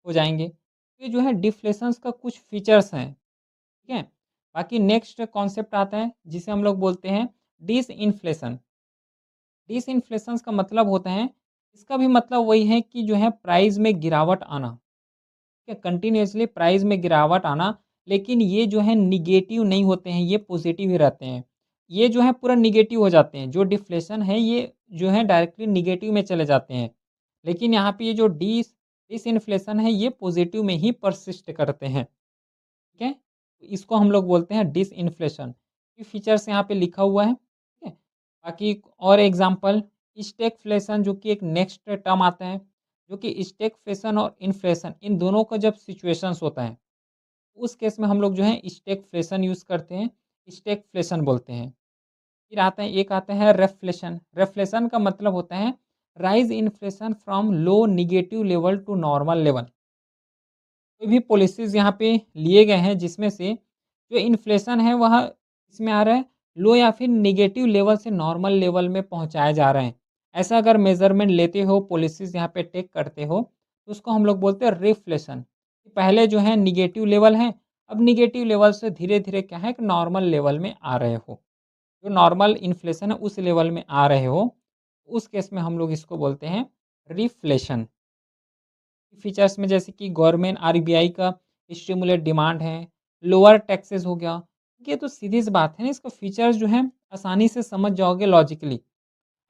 हो जाएँगे। ये जो है डिफ्लेशंस का कुछ फीचर्स हैं, ठीक है? बाकी नेक्स्ट कॉन्सेप्ट आता है जिसे हम लोग बोलते हैं डिसइन्फ्लेशन। डिसइन्फ्लेशंस का मतलब होता है, इसका भी मतलब वही है कि जो है प्राइस में गिरावट आना। ठीक है, कंटिन्यूअसली प्राइस में गिरावट आना, लेकिन ये जो है नेगेटिव नहीं होते हैं, ये पॉजिटिव ही रहते हैं। ये जो है पूरा नेगेटिव हो जाते हैं, जो डिफ्लेशन है ये जो है डायरेक्टली नेगेटिव में चले जाते हैं। लेकिन यहाँ पे ये जो डिसइन्फ्लेशन है ये पॉजिटिव में ही परसिस्ट करते हैं, ठीक है? तो इसको हम लोग बोलते हैं डिसइन्फ्लेशन। ये फीचर्स यहाँ पे लिखा हुआ है, ठीक है? बाकी और एग्ज़ाम्पल स्टैगफ्लेशन जो कि एक नेक्स्ट टर्म आता है, जो कि स्टैगफ्लेशन और इन्फ्लेशन इन दोनों का जब सिचुएशंस होता है, उस केस में हम लोग जो है स्टैगफ्लेशन यूज़ करते हैं, स्टैगफ्लेशन बोलते हैं। फिर आता है एक आता है रेफ्लेशन। रेफ्लेशन का मतलब होता है rise inflation from low negative level to normal level. कोई भी पॉलिसीज़ यहाँ पे लिए गए हैं जिसमें से जो इन्फ्लेशन है वह इसमें आ रहा है लो या फिर नेगेटिव लेवल से नॉर्मल लेवल में पहुँचाए जा रहे हैं। ऐसा अगर मेज़रमेंट लेते हो, पॉलिसीज़ यहाँ पे टेक करते हो, तो उसको हम लोग बोलते हैं रिफ्लेशन। पहले जो है नेगेटिव लेवल है, अब नेगेटिव लेवल से धीरे-धीरे क्या है कि नॉर्मल लेवल में आ रहे हो। जो नॉर्मल इन्फ्लेशन है उस लेवल में आ रहे हो, उस केस में हम लोग इसको बोलते हैं रिफ्लेशन। फीचर्स में जैसे कि गवर्नमेंट आरबीआई का स्टिमुलेट डिमांड है, लोअर टैक्सेस हो गया। ये तो सीधी सी बात है ना, इसका फीचर्स जो है आसानी से समझ जाओगे लॉजिकली।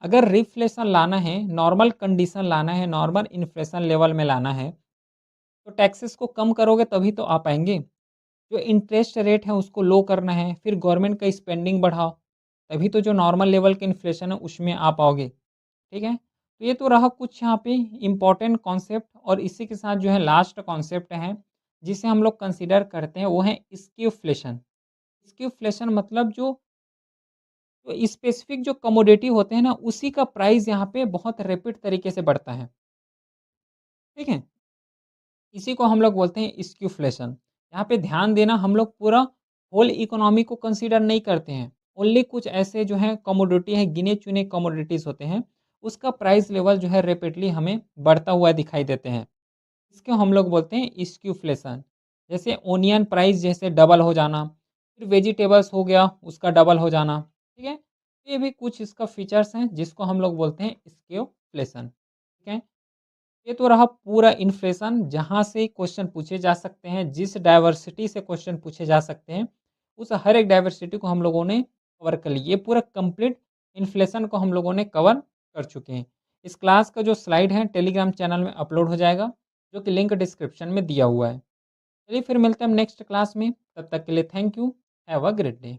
अगर रिफ्लेशन लाना है, नॉर्मल कंडीशन लाना है, नॉर्मल इन्फ्लेशन लेवल में लाना है, तो टैक्सेस को कम करोगे तभी तो आ पाएंगे। जो इंटरेस्ट रेट है उसको लो करना है, फिर गवर्नमेंट का स्पेंडिंग बढ़ाओ, तभी तो जो नॉर्मल लेवल के इन्फ्लेशन है उसमें आ पाओगे। ठीक है? तो ये तो रहा कुछ यहाँ पे इम्पोर्टेंट कॉन्सेप्ट, और इसी के साथ जो है लास्ट कॉन्सेप्ट है, जिसे हम लोग कंसीडर करते हैं वो है स्क्यूफ्लेशन। स्क्यूफ्लेशन मतलब जो तो स्पेसिफिक जो कमोडिटी होते हैं ना, उसी का प्राइस यहाँ पे बहुत रैपिड तरीके से बढ़ता है, ठीक है? इसी को हम लोग बोलते हैं स्क्यूफ्लेशन। यहाँ पे ध्यान देना, हम लोग पूरा होल इकोनॉमी को कंसीडर नहीं करते हैं। ओनली कुछ ऐसे जो हैं कमोडिटी हैं, गिने-चुने कमोडिटीज़ होते हैं, उसका प्राइस लेवल जो है रैपिडली हमें बढ़ता हुआ दिखाई देते हैं। इसको हम लोग बोलते हैं स्क्यूफ्लेशन। जैसे ओनियन प्राइस जैसे डबल हो जाना, फिर वेजिटेबल्स हो गया उसका डबल हो जाना, ठीक है? ये भी कुछ इसका फीचर्स हैं जिसको हम लोग बोलते हैं स्क्यूफ्लेशन, ठीक है? ये तो रहा पूरा इन्फ्लेशन, जहाँ से क्वेश्चन पूछे जा सकते हैं, जिस डाइवर्सिटी से क्वेश्चन पूछे जा सकते हैं, उस हर एक डाइवर्सिटी को हम लोगों ने कवर कर लिया। ये पूरा कंप्लीट इन्फ्लेशन को हम लोगों ने कवर कर चुके हैं। इस क्लास का जो स्लाइड है टेलीग्राम चैनल में अपलोड हो जाएगा, जो कि लिंक डिस्क्रिप्शन में दिया हुआ है। चलिए फिर मिलते हैं हम नेक्स्ट क्लास में, तब तक के लिए thank you, have a great day.